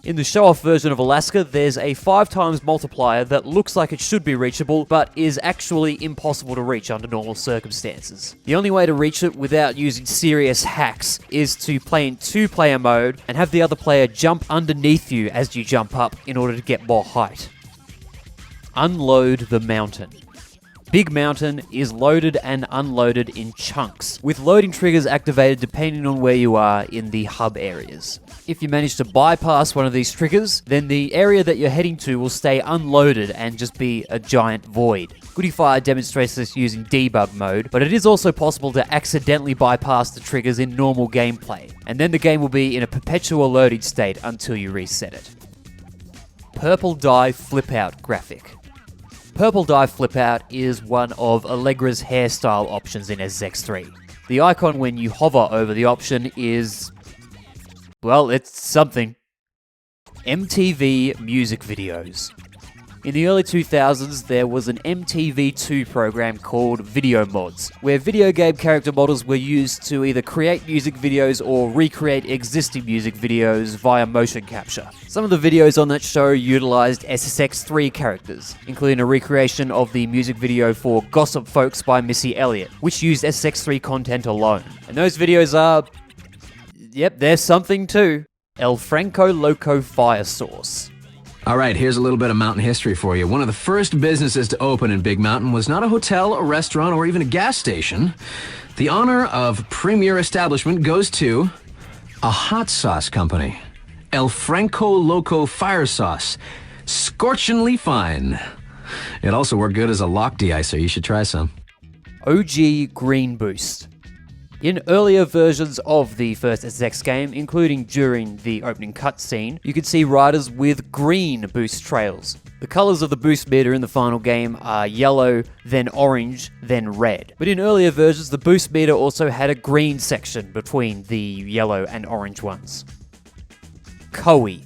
[SPEAKER 1] In the show-off version of Alaska, there's a 5x multiplier that looks like it should be reachable, but is actually impossible to reach under normal circumstances. The only way to reach it without using serious hacks is to play in 2-player mode and have the other player jump underneath you as you jump up in order to get more height. Unload the mountain. Big Mountain is loaded and unloaded in chunks, with loading triggers activated depending on where you are in the hub areas. If you manage to bypass one of these triggers, then the area that you're heading to will stay unloaded and just be a giant void. Goodifire demonstrates this using debug mode, but it is also possible to accidentally bypass the triggers in normal gameplay, and then the game will be in a perpetual loading state until you reset it. Purple Dye Flip-Out graphic. Purple Dye Flip-Out is one of Allegra's hairstyle options in SSX 3. The icon when you hover over the option is... well, it's something. MTV music videos. In the early 2000s, there was an MTV2 program called Video Mods, where video game character models were used to either create music videos or recreate existing music videos via motion capture. Some of the videos on that show utilized SSX 3 characters, including a recreation of the music video for Gossip Folks by Missy Elliott, which used SSX 3 content alone. And those videos are... yep, they're something too. El Franco Loco Fire Sauce.
[SPEAKER 3] All right, here's a little bit of mountain history for you. One of the first businesses to open in Big Mountain was not a hotel, a restaurant, or even a gas station. The honor of premier establishment goes to a hot sauce company. El Franco Loco Fire Sauce. Scorchingly fine. It also worked good as a lock de-icer. You should try some.
[SPEAKER 1] OG Green Boost. In earlier versions of the first SSX game, including during the opening cutscene, you could see riders with green boost trails. The colours of the boost meter in the final game are yellow, then orange, then red. But in earlier versions, the boost meter also had a green section between the yellow and orange ones. Koei.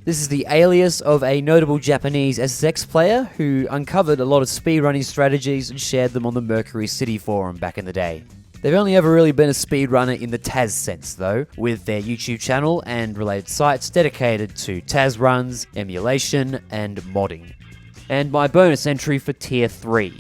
[SPEAKER 1] This is the alias of a notable Japanese SSX player who uncovered a lot of speedrunning strategies and shared them on the Mercury City forum back in the day. They've only ever really been a speedrunner in the Taz sense though, with their YouTube channel and related sites dedicated to Taz runs, emulation, and modding. And my bonus entry for Tier 3.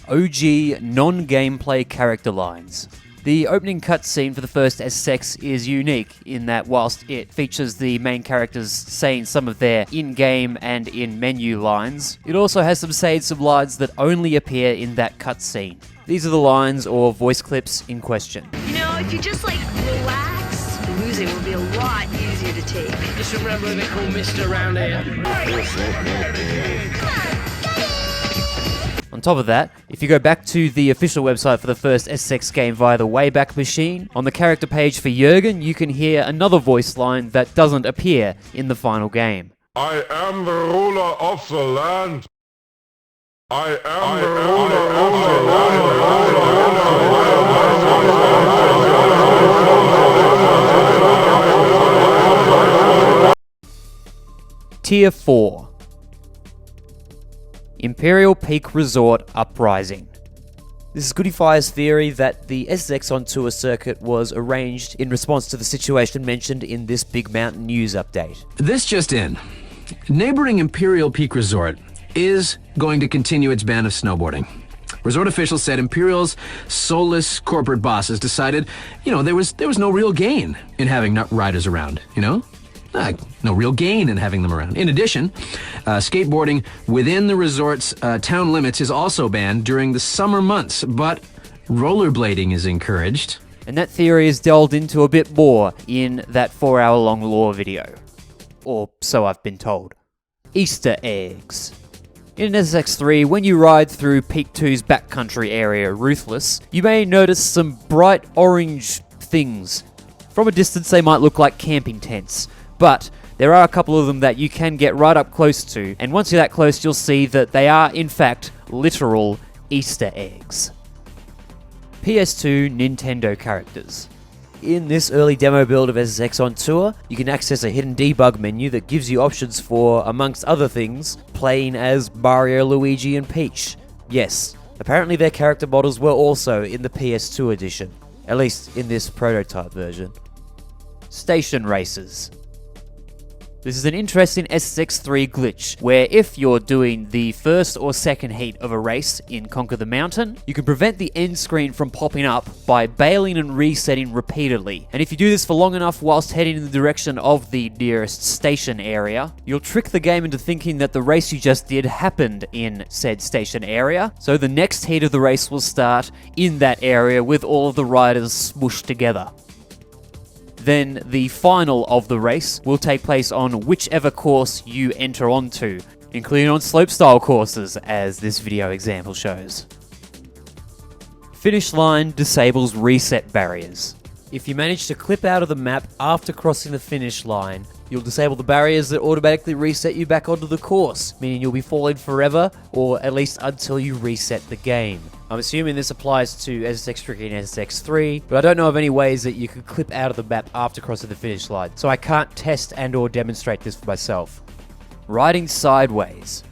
[SPEAKER 1] OG non-gameplay character lines. The opening cutscene for the first SSX is unique in that whilst it features the main characters saying some of their in-game and in-menu lines, it also has some lines that only appear in that cutscene. These are the lines or voice clips in question.
[SPEAKER 9] You know, if you just relax, losing will be a lot easier to take.
[SPEAKER 2] Just remember they call Mr. around here.
[SPEAKER 1] On top of that, if you go back to the official website for the first SSX game via the Wayback Machine, on the character page for Jurgen, you can hear another voice line that doesn't appear in the final game.
[SPEAKER 5] I am the ruler of the land. I am the ruler of the land.
[SPEAKER 1] Tier 4. Imperial Peak Resort Uprising. This is Goodiefire's theory that the SSX on Tour circuit was arranged in response to the situation mentioned in this Big Mountain news update.
[SPEAKER 3] This just in. Neighboring Imperial Peak Resort is going to continue its ban of snowboarding. Resort officials said Imperial's soulless corporate bosses decided, there was no real gain in having riders around, no real gain in having them around. In addition, skateboarding within the resort's town limits is also banned during the summer months, but rollerblading is encouraged.
[SPEAKER 1] And that theory is delved into a bit more in that 4-hour-long lore video. Or so I've been told. Easter eggs. In SSX 3, when you ride through Peak 2's backcountry area, Ruthless, you may notice some bright orange things. From a distance, they might look like camping tents, but there are a couple of them that you can get right up close to, and once you're that close, you'll see that they are, in fact, literal Easter eggs. PS2 Nintendo characters. In this early demo build of SSX on Tour, you can access a hidden debug menu that gives you options for, amongst other things, playing as Mario, Luigi, and Peach. Yes, apparently their character models were also in the PS2 edition, at least in this prototype version. Station races. This is an interesting SSX 3 glitch, where if you're doing the first or second heat of a race in Conquer the Mountain, you can prevent the end screen from popping up by bailing and resetting repeatedly. And if you do this for long enough whilst heading in the direction of the nearest station area, you'll trick the game into thinking that the race you just did happened in said station area, so the next heat of the race will start in that area with all of the riders smooshed together. Then the final of the race will take place on whichever course you enter onto, including on slopestyle courses, as this video example shows. Finish line disables reset barriers. If you manage to clip out of the map after crossing the finish line, you'll disable the barriers that automatically reset you back onto the course, meaning you'll be falling forever, or at least until you reset the game. I'm assuming this applies to SSX Tricky and SSX 3, but I don't know of any ways that you could clip out of the map after crossing the finish line, so I can't test and or demonstrate this for myself. Riding sideways.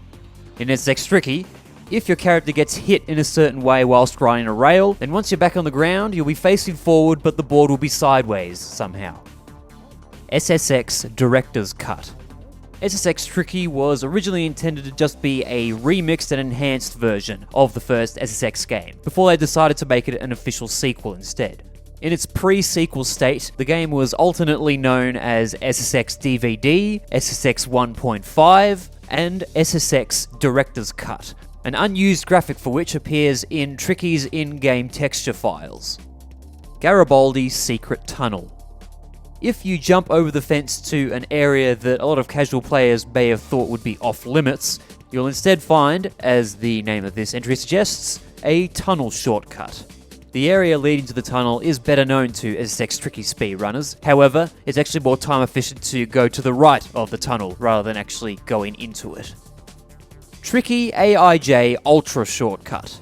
[SPEAKER 1] In SSX Tricky, if your character gets hit in a certain way whilst riding a rail, then once you're back on the ground, you'll be facing forward, but the board will be sideways somehow. SSX Director's Cut. SSX Tricky was originally intended to just be a remixed and enhanced version of the first SSX game, before they decided to make it an official sequel instead. In its pre-sequel state, the game was alternately known as SSX DVD, SSX 1.5, and SSX Director's Cut, an unused graphic for which appears in Tricky's in-game texture files. Garibaldi's Secret Tunnel. If you jump over the fence to an area that a lot of casual players may have thought would be off-limits, you'll instead find, as the name of this entry suggests, a tunnel shortcut. The area leading to the tunnel is better known to SSX Tricky speedrunners, however, it's actually more time efficient to go to the right of the tunnel rather than actually going into it. Tricky AIJ Ultra Shortcut.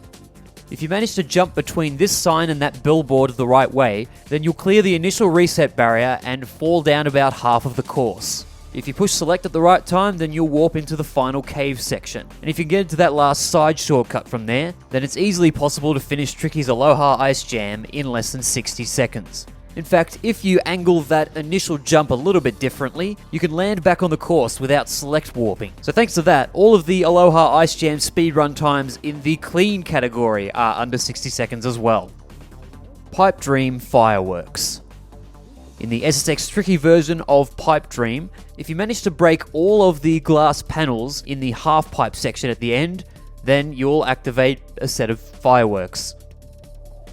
[SPEAKER 1] If you manage to jump between this sign and that billboard the right way, then you'll clear the initial reset barrier and fall down about half of the course. If you push select at the right time, then you'll warp into the final cave section. And if you get into that last side shortcut from there, then it's easily possible to finish Tricky's Aloha Ice Jam in less than 60 seconds. In fact, if you angle that initial jump a little bit differently, you can land back on the course without select warping. So thanks to that, all of the Aloha Ice Jam speedrun times in the clean category are under 60 seconds as well. Pipe Dream Fireworks. In the SSX Tricky version of Pipe Dream, if you manage to break all of the glass panels in the half pipe section at the end, then you'll activate a set of fireworks.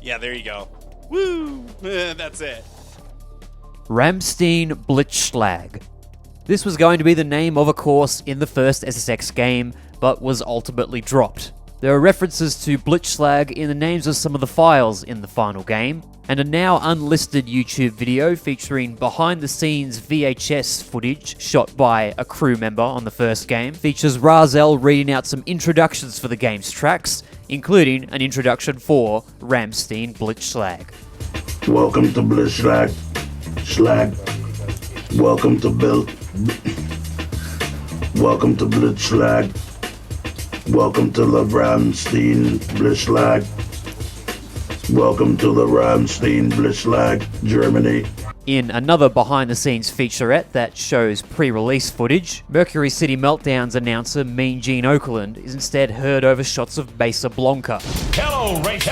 [SPEAKER 10] Yeah, there you go. Woo! That's it.
[SPEAKER 1] Ramstein Blitzschlag. This was going to be the name of a course in the first SSX game, but was ultimately dropped. There are references to Blitzschlag in the names of some of the files in the final game, and a now unlisted YouTube video featuring behind-the-scenes VHS footage shot by a crew member on the first game features Rahzel reading out some introductions for the game's tracks, including an introduction for Ramstein Blitzschlag.
[SPEAKER 11] Welcome to Blitzschlag. Schlag. Welcome to Welcome to Blitzschlag. Welcome to the Ramstein Blitzschlag. Welcome to the Ramstein Blitzschlag, Germany.
[SPEAKER 1] In another behind-the-scenes featurette that shows pre-release footage, Mercury City Meltdown's announcer Mean Gene Okerlund is instead heard over shots of Mesa Blanca.
[SPEAKER 12] Hello, race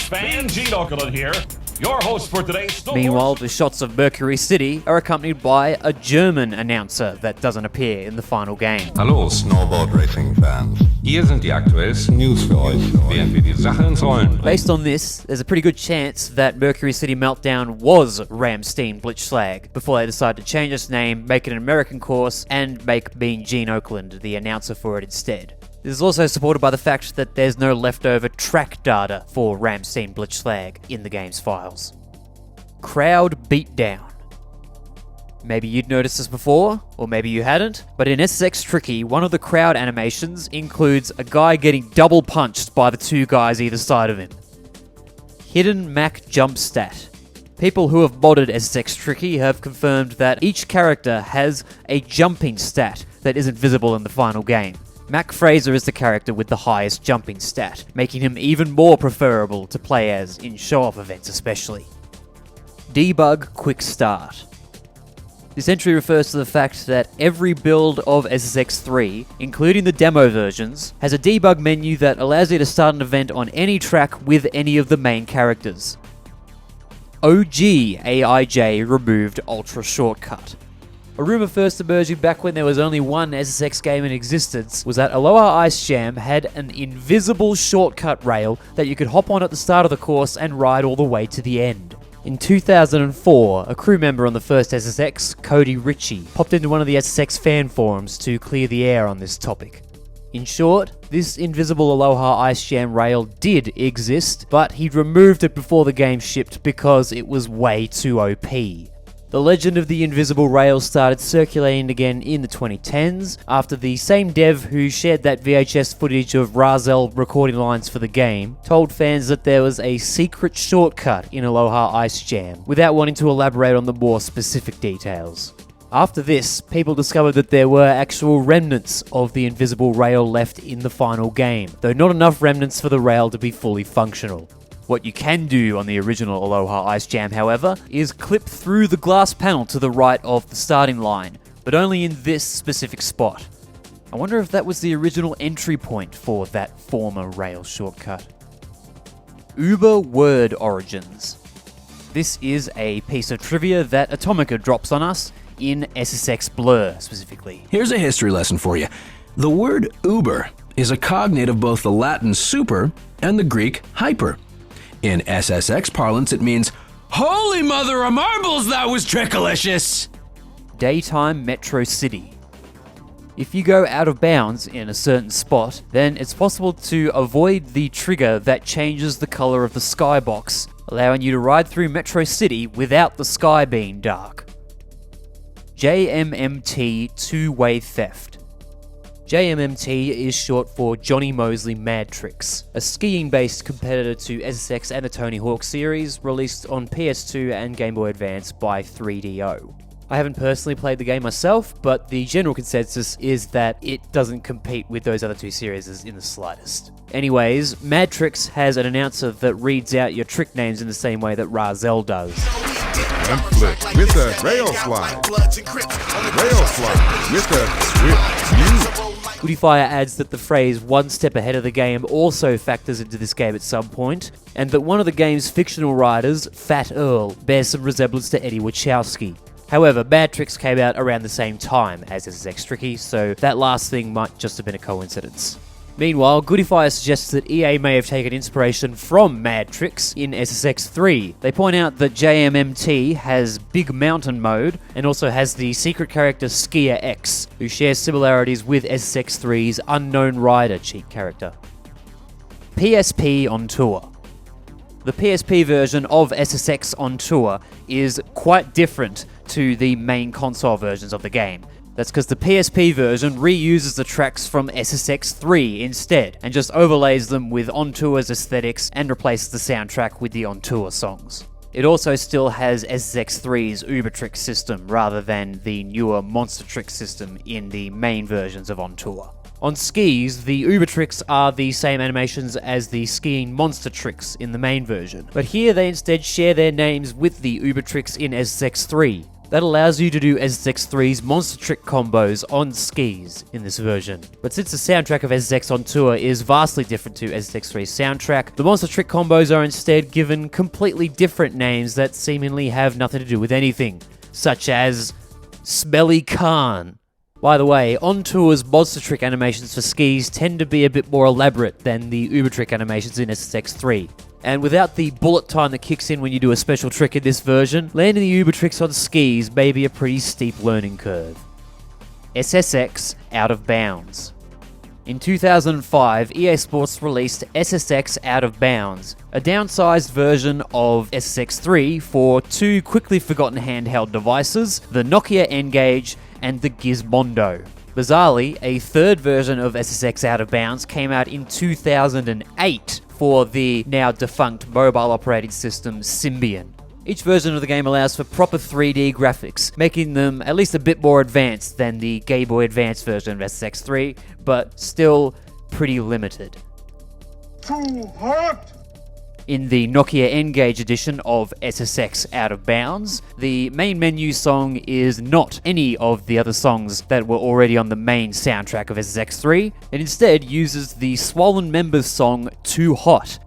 [SPEAKER 12] fans. Mean Gene Okerlund here. Your host for today's...
[SPEAKER 1] Meanwhile, the shots of Mercury City are accompanied by a German announcer that doesn't appear in the final game.
[SPEAKER 13] Hallo, Snowboard Racing Fans. Hier sind die aktuellsten News für euch, während wir die Sache ins Rollen bringen.
[SPEAKER 1] Based on this, there's a pretty good chance that Mercury City Meltdown was Ramstein Blitzschlag before they decided to change its name, make it an American course, and make Mean Gene Okerlund the announcer for it instead. This is also supported by the fact that there's no leftover track data for Ramstein Blitzschlag in the game's files. Crowd Beatdown. Maybe you'd noticed this before, or maybe you hadn't, but in SSX Tricky, one of the crowd animations includes a guy getting double punched by the two guys either side of him. Hidden Mac Jump Stat. People who have modded SSX Tricky have confirmed that each character has a jumping stat that isn't visible in the final game. Mac Fraser is the character with the highest jumping stat, making him even more preferable to play as in show-off events especially. Debug Quick Start. This entry refers to the fact that every build of SSX3, including the demo versions, has a debug menu that allows you to start an event on any track with any of the main characters. OG AIJ removed Ultra Shortcut. A rumour first emerging back when there was only one SSX game in existence was that Aloha Ice Jam had an invisible shortcut rail that you could hop on at the start of the course and ride all the way to the end. In 2004, a crew member on the first SSX, Cody Ritchie, popped into one of the SSX fan forums to clear the air on this topic. In short, this invisible Aloha Ice Jam rail did exist, but he'd removed it before the game shipped because it was way too OP. The legend of the invisible rail started circulating again in the 2010s after the same dev who shared that VHS footage of Rahzel recording lines for the game told fans that there was a secret shortcut in Aloha Ice Jam without wanting to elaborate on the more specific details. After this, people discovered that there were actual remnants of the invisible rail left in the final game, though not enough remnants for the rail to be fully functional. What you can do on the original Aloha Ice Jam, however, is clip through the glass panel to the right of the starting line, but only in this specific spot. I wonder if that was the original entry point for that former rail shortcut. Uber Word Origins. This is a piece of trivia that Atomica drops on us in SSX Blur specifically.
[SPEAKER 3] Here's a history lesson for you. The word uber is a cognate of both the Latin super and the Greek hyper. In SSX parlance, it means, "Holy mother of marbles, that was trickalicious!"
[SPEAKER 1] Daytime Metro City. If you go out of bounds in a certain spot, then it's possible to avoid the trigger that changes the color of the skybox, allowing you to ride through Metro City without the sky being dark. JMMT Two-Way Theft. JMMT is short for Johnny Mosley Mad Tricks, a skiing-based competitor to SSX and the Tony Hawk series, released on PS2 and Game Boy Advance by 3DO. I haven't personally played the game myself, but the general consensus is that it doesn't compete with those other two series in the slightest. Anyways, Mad Tricks has an announcer that reads out your trick names in the same way that Rahzel does.
[SPEAKER 5] And flip with a rail slide. Rail slide with a swift view.
[SPEAKER 1] Goodifier adds that the phrase "one step ahead of the game" also factors into this game at some point, and that one of the game's fictional riders, Fat Earl, bears some resemblance to Eddie Wachowski. However, Mad Tricks came out around the same time as SSX Tricky, so that last thing might just have been a coincidence. Meanwhile, Goodifier suggests that EA may have taken inspiration from Mad Tricks in SSX 3. They point out that JMMT has Big Mountain mode, and also has the secret character Skier X, who shares similarities with SSX 3's Unknown Rider cheat character. PSP on Tour. The PSP version of SSX on Tour is quite different to the main console versions of the game. That's because the PSP version reuses the tracks from SSX 3 instead, and just overlays them with On Tour's aesthetics and replaces the soundtrack with the On Tour songs. It also still has SSX 3's Uber Trick system rather than the newer Monster Trick system in the main versions of On Tour. On skis, the Uber Tricks are the same animations as the skiing Monster Tricks in the main version, but here they instead share their names with the Uber Tricks in SSX 3. That allows you to do SSX 3's Monster Trick combos on skis in this version. But since the soundtrack of SSX on Tour is vastly different to SSX 3's soundtrack, the Monster Trick combos are instead given completely different names that seemingly have nothing to do with anything, such as Smelly Khan. By the way, On Tour's Monster Trick animations for skis tend to be a bit more elaborate than the Uber Trick animations in SSX 3. And without the bullet time that kicks in when you do a special trick in this version, landing the Uber Tricks on skis may be a pretty steep learning curve. SSX Out of Bounds. In 2005, EA Sports released SSX Out of Bounds, a downsized version of SSX 3 for two quickly forgotten handheld devices, the Nokia N-Gage and the Gizmondo. Bizarrely, a third version of SSX Out of Bounds came out in 2008 for the now defunct mobile operating system Symbian. Each version of the game allows for proper 3D graphics, making them at least a bit more advanced than the Game Boy Advance version of SSX 3, but still pretty limited.
[SPEAKER 5] Too hot!
[SPEAKER 1] In the Nokia N-Gage edition of SSX Out of Bounds, the main menu song is not any of the other songs that were already on the main soundtrack of SSX 3. It instead uses the Swollen Members song Too Hot.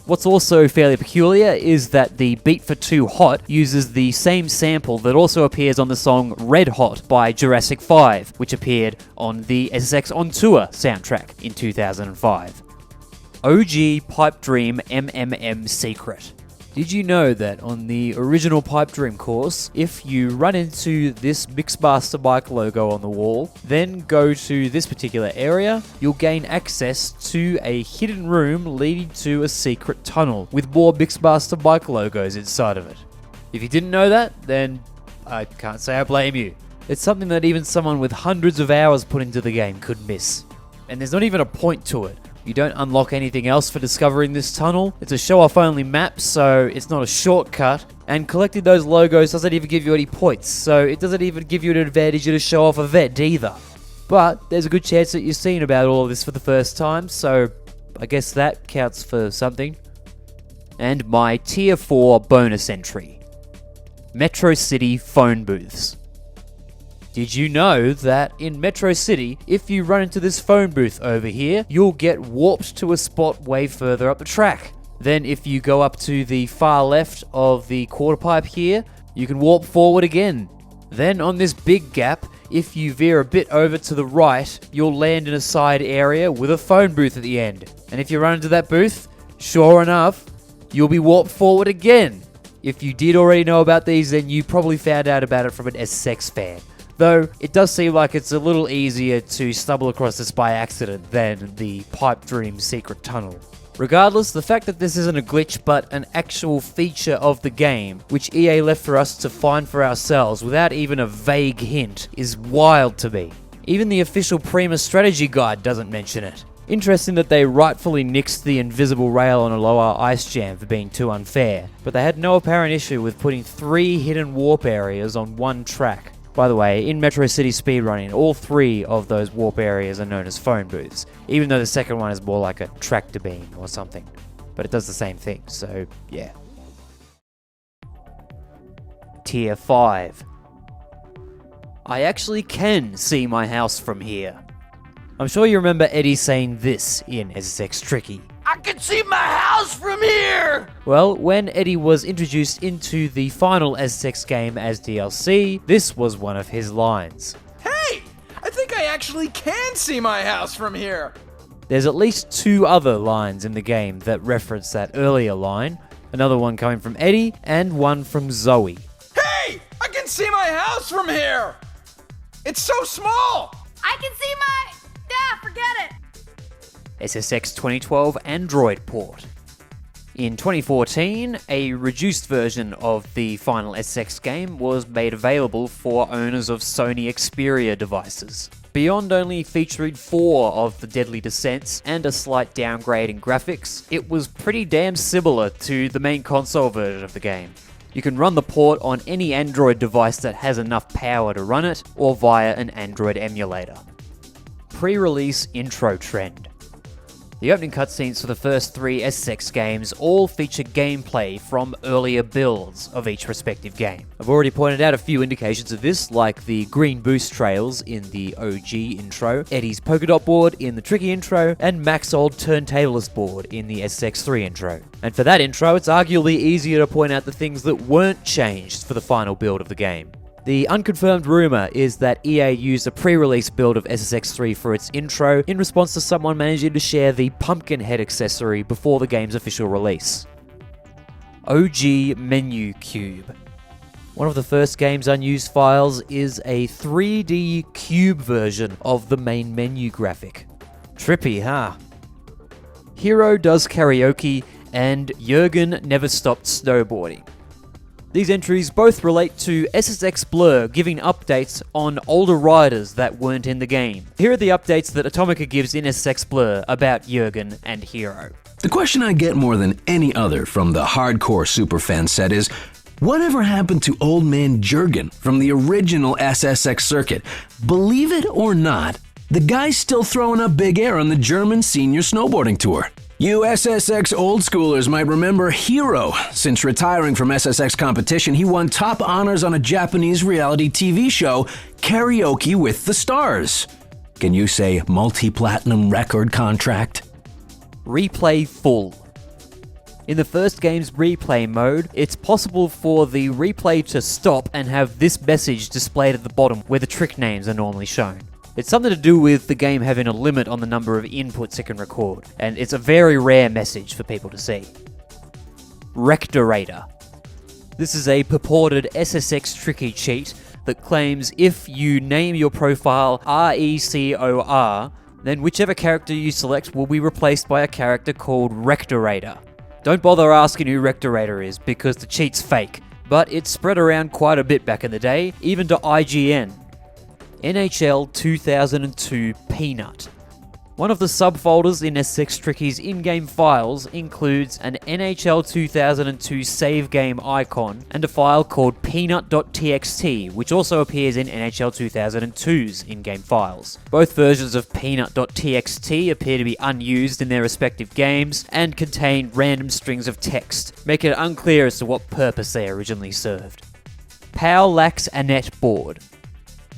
[SPEAKER 1] What's also fairly peculiar is that the beat for Too Hot uses the same sample that also appears on the song Red Hot by Jurassic 5, which appeared on the SSX On Tour soundtrack in 2005. OG Pipe Dream MMM Secret. Did you know that on the original Pipe Dream course, if you run into this Mixmaster bike logo on the wall, then go to this particular area, you'll gain access to a hidden room leading to a secret tunnel with more Mixmaster bike logos inside of it. If you didn't know that, then I can't say I blame you. It's something that even someone with hundreds of hours put into the game could miss. And there's not even a point to it. You don't unlock anything else for discovering this tunnel. It's a show-off only map, so it's not a shortcut. And collecting those logos doesn't even give you any points, so it doesn't even give you an advantage in a show-off event either. But there's a good chance that you've seen about all of this for the first time, so I guess that counts for something. And my Tier 4 bonus entry. Metro City phone booths. Did you know that in Metro City, if you run into this phone booth over here, you'll get warped to a spot way further up the track? Then if you go up to the far left of the quarter pipe here, you can warp forward again. Then on this big gap, if you veer a bit over to the right, you'll land in a side area with a phone booth at the end. And if you run into that booth, sure enough, you'll be warped forward again. If you did already know about these, then you probably found out about it from an SSX fan. Though, it does seem like it's a little easier to stumble across this by accident than the Pipe Dream secret tunnel. Regardless, the fact that this isn't a glitch but an actual feature of the game, which EA left for us to find for ourselves without even a vague hint, is wild to me. Even the official Prima strategy guide doesn't mention it. Interesting that they rightfully nixed the invisible rail on a lower ice jam for being too unfair, but they had no apparent issue with putting 3 hidden warp areas on one track. By the way, in Metro City speedrunning, all 3 of those warp areas are known as phone booths, even though the second one is more like a tractor beam or something. But it does the same thing, so yeah. Tier 5. I actually can see my house from here. I'm sure you remember Eddie saying this in SSX Tricky.
[SPEAKER 2] I can see my house from here!
[SPEAKER 1] Well, when Eddie was introduced into the final SSX game as DLC, this was one of his lines.
[SPEAKER 14] Hey! I think I actually can see my house from here!
[SPEAKER 1] There's at least 2 other lines in the game that reference that earlier line, another one coming from Eddie, and one from Zoe.
[SPEAKER 14] Hey! I can see my house from here! It's so small!
[SPEAKER 9] I can see my... Yeah, forget it!
[SPEAKER 1] SSX 2012 Android port. In 2014, a reduced version of the final SSX game was made available for owners of Sony Xperia devices. Beyond only featuring 4 of the deadly descents and a slight downgrade in graphics, it was pretty damn similar to the main console version of the game. You can run the port on any Android device that has enough power to run it, or via an Android emulator. Pre-release intro trend. The opening cutscenes for the first 3 SSX games all feature gameplay from earlier builds of each respective game. I've already pointed out a few indications of this, like the green boost trails in the OG intro, Eddie's polka dot board in the Tricky intro, and Mac's old turntablist board in the SSX3 intro. And for that intro, it's arguably easier to point out the things that weren't changed for the final build of the game. The unconfirmed rumour is that EA used a pre-release build of SSX3 for its intro in response to someone managing to share the pumpkin head accessory before the game's official release. OG Menu Cube. One of the first game's unused files is a 3D cube version of the main menu graphic. Trippy, huh? Hero does karaoke, and Jurgen never stopped snowboarding. These entries both relate to SSX Blur giving updates on older riders that weren't in the game. Here are the updates that Atomica gives in SSX Blur about Jurgen and Hero.
[SPEAKER 3] The question I get more than any other from the hardcore superfan set is, whatever happened to old man Jurgen from the original SSX circuit? Believe it or not, the guy's still throwing up big air on the German senior snowboarding tour. You SSX old schoolers might remember Hero. Since retiring from SSX competition, he won top honors on a Japanese reality TV show, Karaoke with the Stars. Can you say multi-platinum record contract?
[SPEAKER 1] Replay full. In the first game's replay mode, it's possible for the replay to stop and have this message displayed at the bottom where the trick names are normally shown. It's something to do with the game having a limit on the number of inputs it can record, and it's a very rare message for people to see. Rectorator. This is a purported SSX Tricky cheat that claims if you name your profile RECOR, then whichever character you select will be replaced by a character called Rectorator. Don't bother asking who Rectorator is, because the cheat's fake, but it spread around quite a bit back in the day, even to IGN. NHL 2002 Peanut. One of the subfolders in SSX Tricky's in-game files includes an NHL 2002 save game icon and a file called peanut.txt, which also appears in NHL 2002's in-game files. Both versions of peanut.txt appear to be unused in their respective games and contain random strings of text, making it unclear as to what purpose they originally served. Parallax Annette board.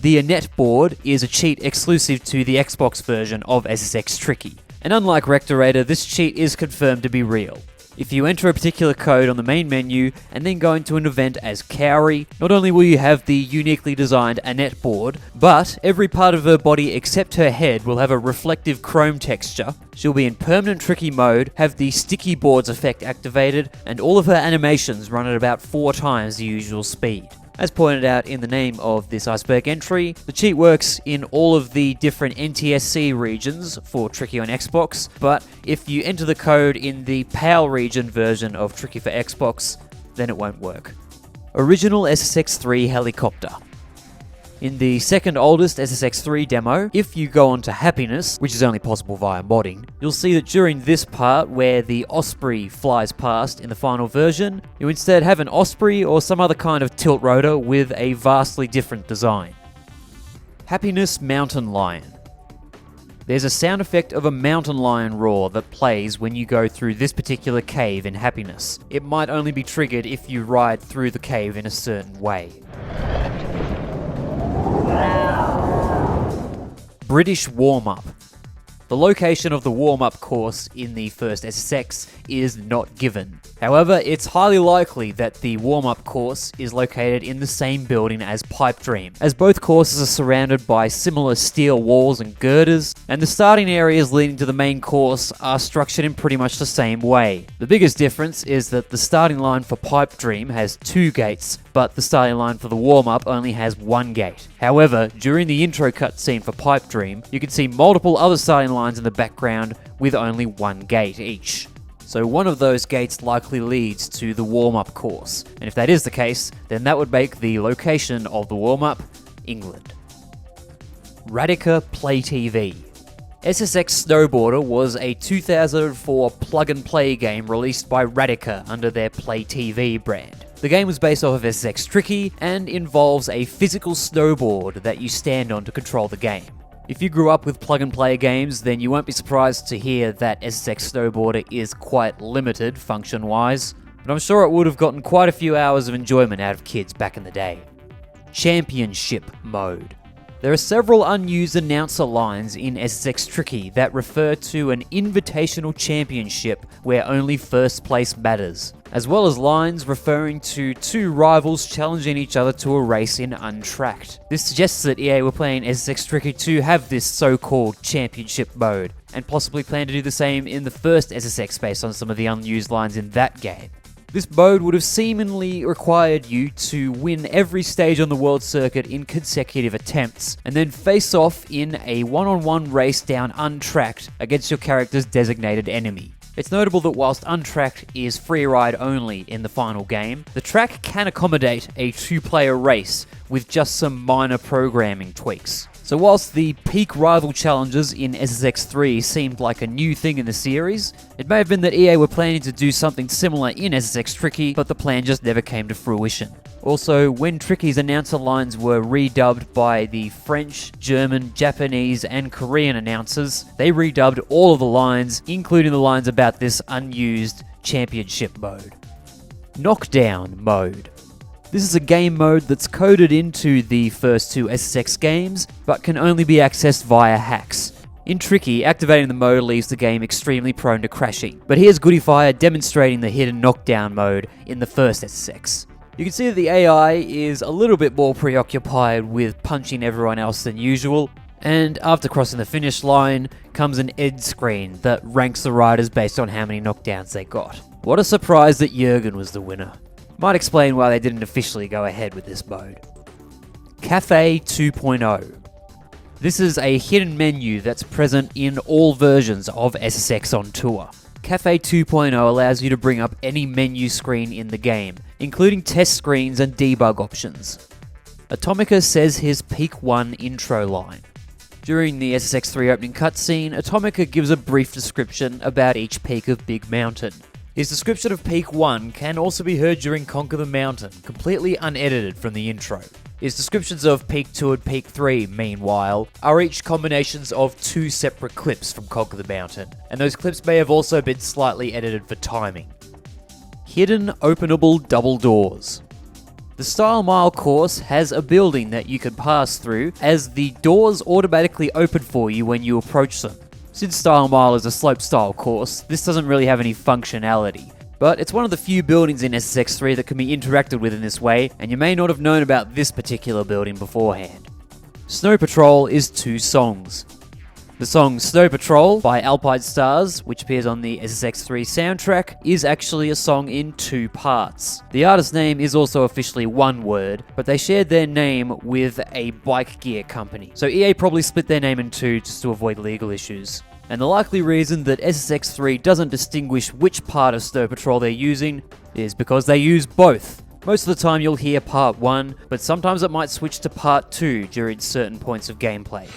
[SPEAKER 1] The Annette board is a cheat exclusive to the Xbox version of SSX Tricky, and unlike Rectorator, this cheat is confirmed to be real. If you enter a particular code on the main menu and then go into an event as Cowrie, not only will you have the uniquely designed Annette board, but every part of her body except her head will have a reflective chrome texture. She'll be in permanent tricky mode, have the sticky boards effect activated, and all of her animations run at about 4 times the usual speed. As pointed out in the name of this Iceberg entry, the cheat works in all of the different NTSC regions for Tricky on Xbox, but if you enter the code in the PAL region version of Tricky for Xbox, then it won't work. Original SSX3 helicopter. In the second oldest SSX3 demo, if you go on to Happiness, which is only possible via modding, you'll see that during this part where the Osprey flies past in the final version, you instead have an Osprey or some other kind of tilt rotor with a vastly different design. Happiness Mountain Lion. There's a sound effect of a mountain lion roar that plays when you go through this particular cave in Happiness. It might only be triggered if you ride through the cave in a certain way. British warm-up. The location of the warm-up course in the first SSX is not given. However, it's highly likely that the warm-up course is located in the same building as Pipe Dream, as both courses are surrounded by similar steel walls and girders, and the starting areas leading to the main course are structured in pretty much the same way. The biggest difference is that the starting line for Pipe Dream has 2 gates, but the starting line for the warm-up only has 1 gate. However, during the intro cutscene for Pipe Dream, you can see multiple other starting lines in the background with only 1 gate each. So one of those gates likely leads to the warm-up course, and if that is the case, then that would make the location of the warm-up England. Radica Play TV. SSX Snowboarder was a 2004 plug-and-play game released by Radica under their Play TV brand. The game was based off of SSX Tricky and involves a physical snowboard that you stand on to control the game. If you grew up with plug-and-play games, then you won't be surprised to hear that SSX Snowboarder is quite limited function-wise, but I'm sure it would have gotten quite a few hours of enjoyment out of kids back in the day. Championship Mode. There are several unused announcer lines in SSX Tricky that refer to an invitational championship where only first place matters, as well as lines referring to 2 rivals challenging each other to a race in Untracked. This suggests that EA were playing SSX Tricky to have this so-called championship mode, and possibly plan to do the same in the first SSX based on some of the unused lines in that game. This mode would have seemingly required you to win every stage on the world circuit in consecutive attempts, and then face off in a one-on-one race down Untracked against your character's designated enemy. It's notable that whilst Untracked is free ride only in the final game, the track can accommodate a 2-player race with just some minor programming tweaks. So whilst the peak rival challenges in SSX3 seemed like a new thing in the series, it may have been that EA were planning to do something similar in SSX Tricky, but the plan just never came to fruition. Also, when Tricky's announcer lines were redubbed by the French, German, Japanese, and Korean announcers, they redubbed all of the lines, including the lines about this unused championship mode. Knockdown Mode. This is a game mode that's coded into the first 2 SSX games, but can only be accessed via hacks. In Tricky, activating the mode leaves the game extremely prone to crashing, but here's Goodyfire demonstrating the hidden knockdown mode in the first SSX. You can see that the AI is a little bit more preoccupied with punching everyone else than usual, and after crossing the finish line comes an end screen that ranks the riders based on how many knockdowns they got. What a surprise that Jürgen was the winner. Might explain why they didn't officially go ahead with this mode. Cafe 2.0. This is a hidden menu that's present in all versions of SSX on tour. Cafe 2.0 allows you to bring up any menu screen in the game, including test screens and debug options. Atomica says his Peak 1 intro line. During the SSX3 opening cutscene, Atomica gives a brief description about each peak of Big Mountain. His description of Peak 1 can also be heard during Conquer the Mountain, completely unedited from the intro. His descriptions of Peak 2 and Peak 3, meanwhile, are each combinations of 2 separate clips from Conquer the Mountain, and those clips may have also been slightly edited for timing. Hidden openable double doors. The Style Mile course has a building that you can pass through, as the doors automatically open for you when you approach them. Since Style Mile is a slope-style course, this doesn't really have any functionality. But it's one of the few buildings in SSX3 that can be interacted with in this way, and you may not have known about this particular building beforehand. Snow Patrol is 2 songs. The song Snow Patrol by Alpine Stars, which appears on the SSX3 soundtrack, is actually a song in 2 parts. The artist's name is also officially one word, but they shared their name with a bike gear company. So EA probably split their name in 2 just to avoid legal issues. And the likely reason that SSX3 doesn't distinguish which part of Snow Patrol they're using is because they use both. Most of the time you'll hear part 1, but sometimes it might switch to part 2 during certain points of gameplay.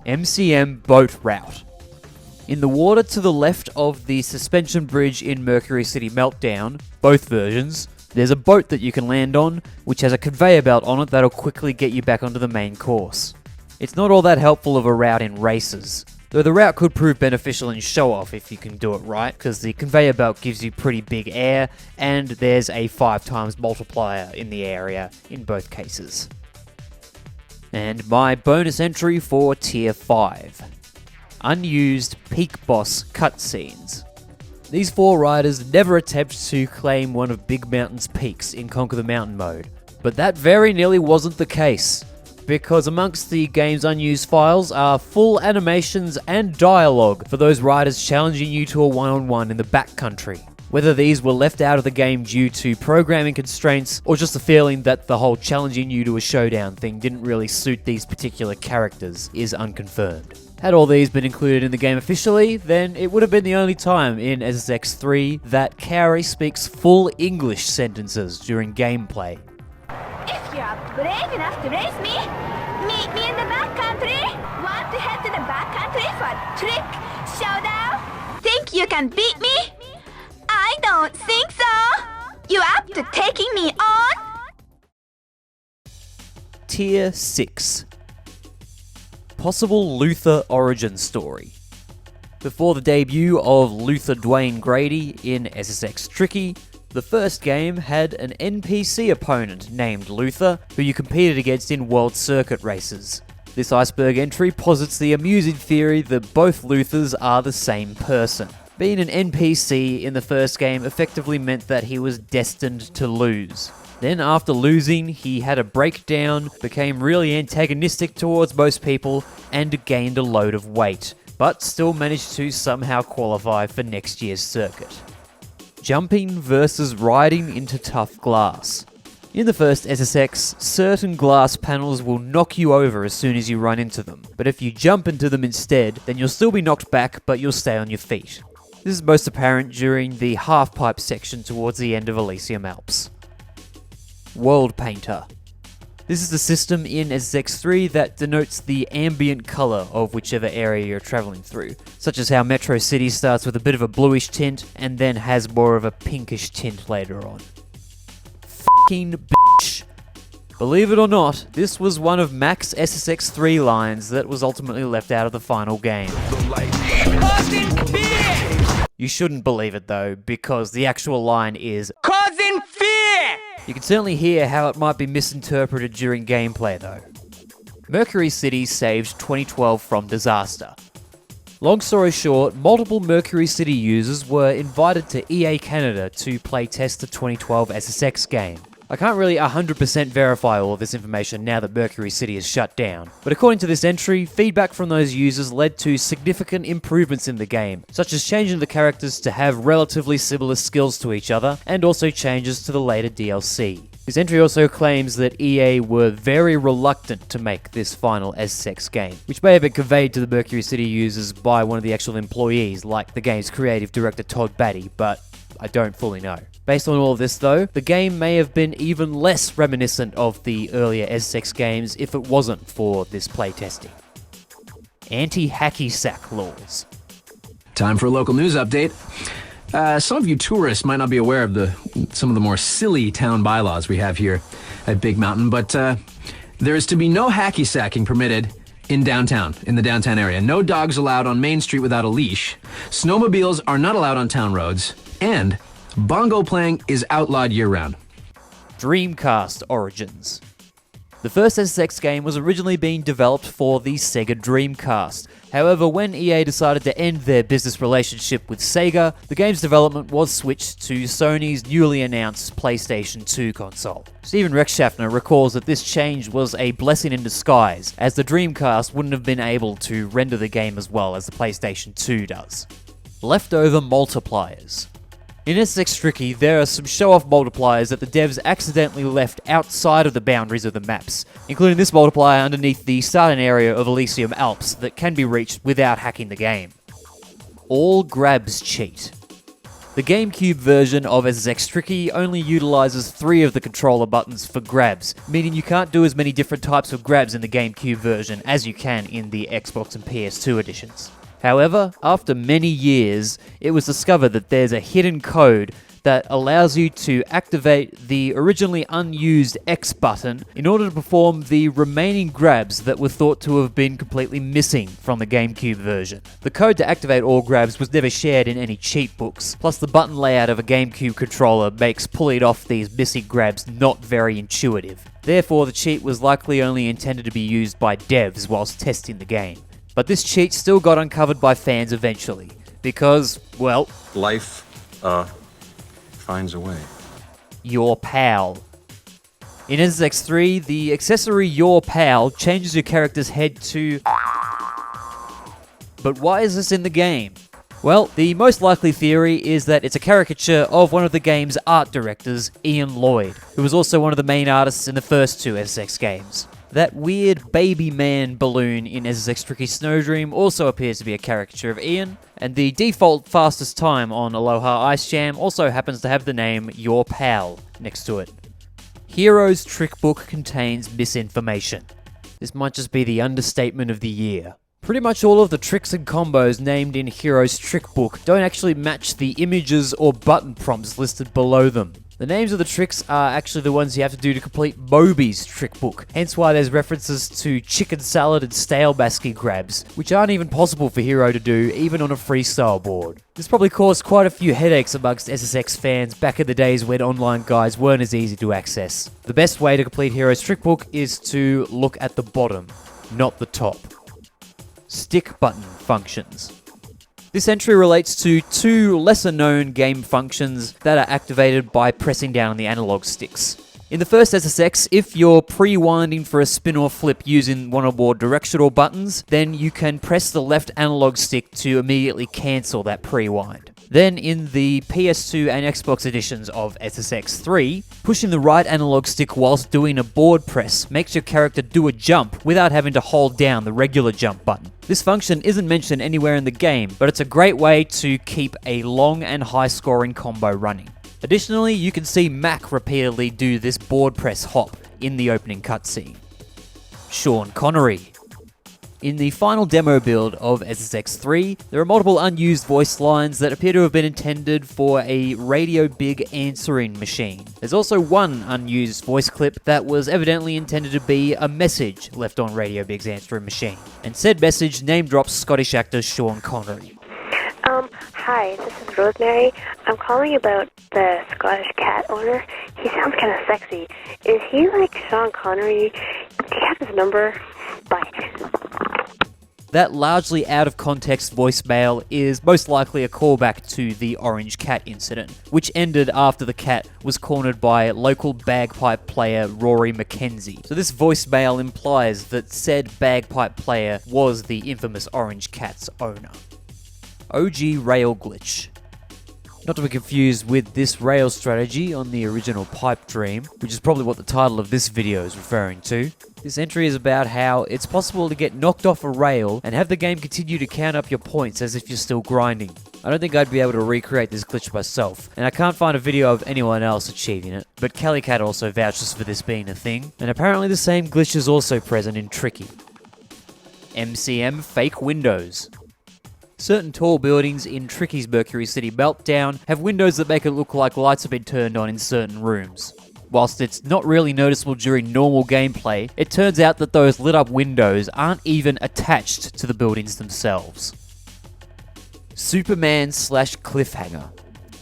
[SPEAKER 1] MCM Boat Route. In the water to the left of the suspension bridge in Mercury City Meltdown, both versions, there's a boat that you can land on, which has a conveyor belt on it that'll quickly get you back onto the main course. It's not all that helpful of a route in races, though the route could prove beneficial in show-off if you can do it right, because the conveyor belt gives you pretty big air, and there's a 5 times multiplier in the area in both cases. And my bonus entry for Tier 5. Unused Peak Boss cutscenes. These 4 riders never attempt to claim one of Big Mountain's peaks in Conquer the Mountain mode, but that very nearly wasn't the case, because amongst the game's unused files are full animations and dialogue for those riders challenging you to a one-on-one in the backcountry. Whether these were left out of the game due to programming constraints, or just the feeling that the whole challenging you to a showdown thing didn't really suit these particular characters, is unconfirmed. Had all these been included in the game officially, then it would have been the only time in SSX3 that Kaori speaks full English sentences during gameplay.
[SPEAKER 15] If you're brave enough to race me, meet me in the backcountry. Want to head to the backcountry for a trick showdown? Think you can beat me? I don't think so! You up to taking me on?
[SPEAKER 1] Tier 6. Possible Luther origin story. Before the debut of Luther Dwayne Grady in SSX Tricky, the first game had an NPC opponent named Luther, who you competed against in World Circuit races. This Iceberg entry posits the amusing theory that both Luthers are the same person. Being an NPC in the first game effectively meant that he was destined to lose. Then after losing, he had a breakdown, became really antagonistic towards most people, and gained a load of weight, but still managed to somehow qualify for next year's circuit. Jumping versus riding into tough glass. In the first SSX, certain glass panels will knock you over as soon as you run into them, but if you jump into them instead, then you'll still be knocked back, but you'll stay on your feet. This is most apparent during the half-pipe section towards the end of Elysium Alps. World Painter. This is the system in SSX3 that denotes the ambient colour of whichever area you're travelling through, such as how Metro City starts with a bit of a bluish tint and then has more of a pinkish tint later on. F***ing bitch. Believe it or not, this was one of Mac's SSX3 lines that was ultimately left out of the final game. You shouldn't believe it though, because the actual line is causing fear! You can certainly hear how it might be misinterpreted during gameplay though. Mercury City saved 2012 from disaster. Long story short, multiple Mercury City users were invited to EA Canada to play test the 2012 SSX game. I can't really 100% verify all of this information now that Mercury City is shut down, but according to this entry, feedback from those users led to significant improvements in the game, such as changing the characters to have relatively similar skills to each other, and also changes to the later DLC. This entry also claims that EA were very reluctant to make this final SSX game, which may have been conveyed to the Mercury City users by one of the actual employees, like the game's creative director Todd Batty, but I don't fully know. Based on all of this though, the game may have been even less reminiscent of the earlier SSX games if it wasn't for this playtesting. anti-hacky sack laws.
[SPEAKER 3] Time for a local news update. Some of you tourists might not be aware of some of the more silly town bylaws we have here at Big Mountain, but there is to be no hacky sacking permitted in the downtown area. No dogs allowed on Main Street without a leash. Snowmobiles are not allowed on town roads, and bongo playing is outlawed year-round.
[SPEAKER 1] Dreamcast origins. The first SSX game was originally being developed for the Sega Dreamcast. However, when EA decided to end their business relationship with Sega, the game's development was switched to Sony's newly announced PlayStation 2 console. Stephen Rexschaffner recalls that this change was a blessing in disguise, as the Dreamcast wouldn't have been able to render the game as well as the PlayStation 2 does. Leftover multipliers. In SSX Tricky, there are some show-off multipliers that the devs accidentally left outside of the boundaries of the maps, including this multiplier underneath the starting area of Elysium Alps that can be reached without hacking the game. All grabs cheat. The GameCube version of SSX Tricky only utilizes 3 of the controller buttons for grabs, meaning you can't do as many different types of grabs in the GameCube version as you can in the Xbox and PS2 editions. However, after many years, it was discovered that there's a hidden code that allows you to activate the originally unused X button in order to perform the remaining grabs that were thought to have been completely missing from the GameCube version. The code to activate all grabs was never shared in any cheat books, plus the button layout of a GameCube controller makes pulling off these missing grabs not very intuitive. Therefore, the cheat was likely only intended to be used by devs whilst testing the game. But this cheat still got uncovered by fans eventually, because, well...
[SPEAKER 13] life, finds a way.
[SPEAKER 1] Your Pal. In SSX 3, the accessory Your Pal changes your character's head to... But why is this in the game? Well, the most likely theory is that it's a caricature of one of the game's art directors, Ian Lloyd, who was also one of the main artists in the first 2 SSX games. That weird baby man balloon in SSX Tricky Snowdream also appears to be a caricature of Ian, and the default fastest time on Aloha Ice Jam also happens to have the name Your Pal next to it. Hero's Trick Book contains misinformation. This might just be the understatement of the year. Pretty much all of the tricks and combos named in Hero's Trick Book don't actually match the images or button prompts listed below them. The names of the tricks are actually the ones you have to do to complete Moby's trick book, hence why there's references to chicken salad and stale basket grabs, which aren't even possible for Hero to do even on a freestyle board. This probably caused quite a few headaches amongst SSX fans back in the days when online guides weren't as easy to access. The best way to complete Hero's trick book is to look at the bottom, not the top. Stick button functions. This entry relates to 2 lesser-known game functions that are activated by pressing down on the analog sticks. In the first SSX, if you're pre-winding for a spin or flip using one or more directional buttons, then you can press the left analog stick to immediately cancel that pre-wind. Then in the PS2 and Xbox editions of SSX 3, pushing the right analog stick whilst doing a board press makes your character do a jump without having to hold down the regular jump button. This function isn't mentioned anywhere in the game, but it's a great way to keep a long and high scoring combo running. Additionally, you can see Mac repeatedly do this board press hop in the opening cutscene. Sean Connery. In the final demo build of SSX 3, there are multiple unused voice lines that appear to have been intended for a Radio Big answering machine. There's also one unused voice clip that was evidently intended to be a message left on Radio Big's answering machine, and said message name drops Scottish actor Sean Connery.
[SPEAKER 16] Hi, this is Rosemary. I'm calling about the Scottish cat owner. He sounds kind of sexy. Is he like Sean Connery? Do you have his number? Bye.
[SPEAKER 1] That largely out of context voicemail is most likely a callback to the Orange Cat incident, which ended after the cat was cornered by local bagpipe player Rory McKenzie. So this voicemail implies that said bagpipe player was the infamous Orange Cat's owner. OG rail glitch. Not to be confused with this rail strategy on the original Pipe Dream, which is probably what the title of this video is referring to. This entry is about how it's possible to get knocked off a rail and have the game continue to count up your points as if you're still grinding. I don't think I'd be able to recreate this glitch myself, and I can't find a video of anyone else achieving it, but Kellycat also vouches for this being a thing, and apparently the same glitch is also present in Tricky. MCM fake windows. Certain tall buildings in Tricky's Mercury City Meltdown have windows that make it look like lights have been turned on in certain rooms. Whilst it's not really noticeable during normal gameplay, it turns out that those lit up windows aren't even attached to the buildings themselves. Superman / Cliffhanger.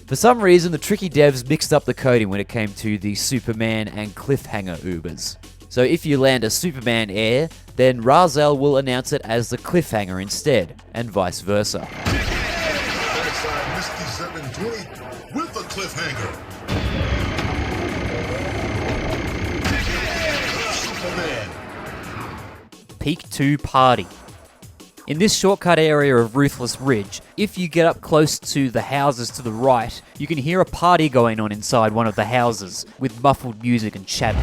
[SPEAKER 1] For some reason, the Tricky devs mixed up the coding when it came to the Superman and Cliffhanger Ubers. So if you land a Superman air, then Rahzel will announce it as the Cliffhanger instead, and vice versa.
[SPEAKER 17] Misty 720 with a cliffhanger. Superman.
[SPEAKER 1] Peak 2 Party. In this shortcut area of Ruthless Ridge, if you get up close to the houses to the right, you can hear a party going on inside one of the houses, with muffled music and chatting.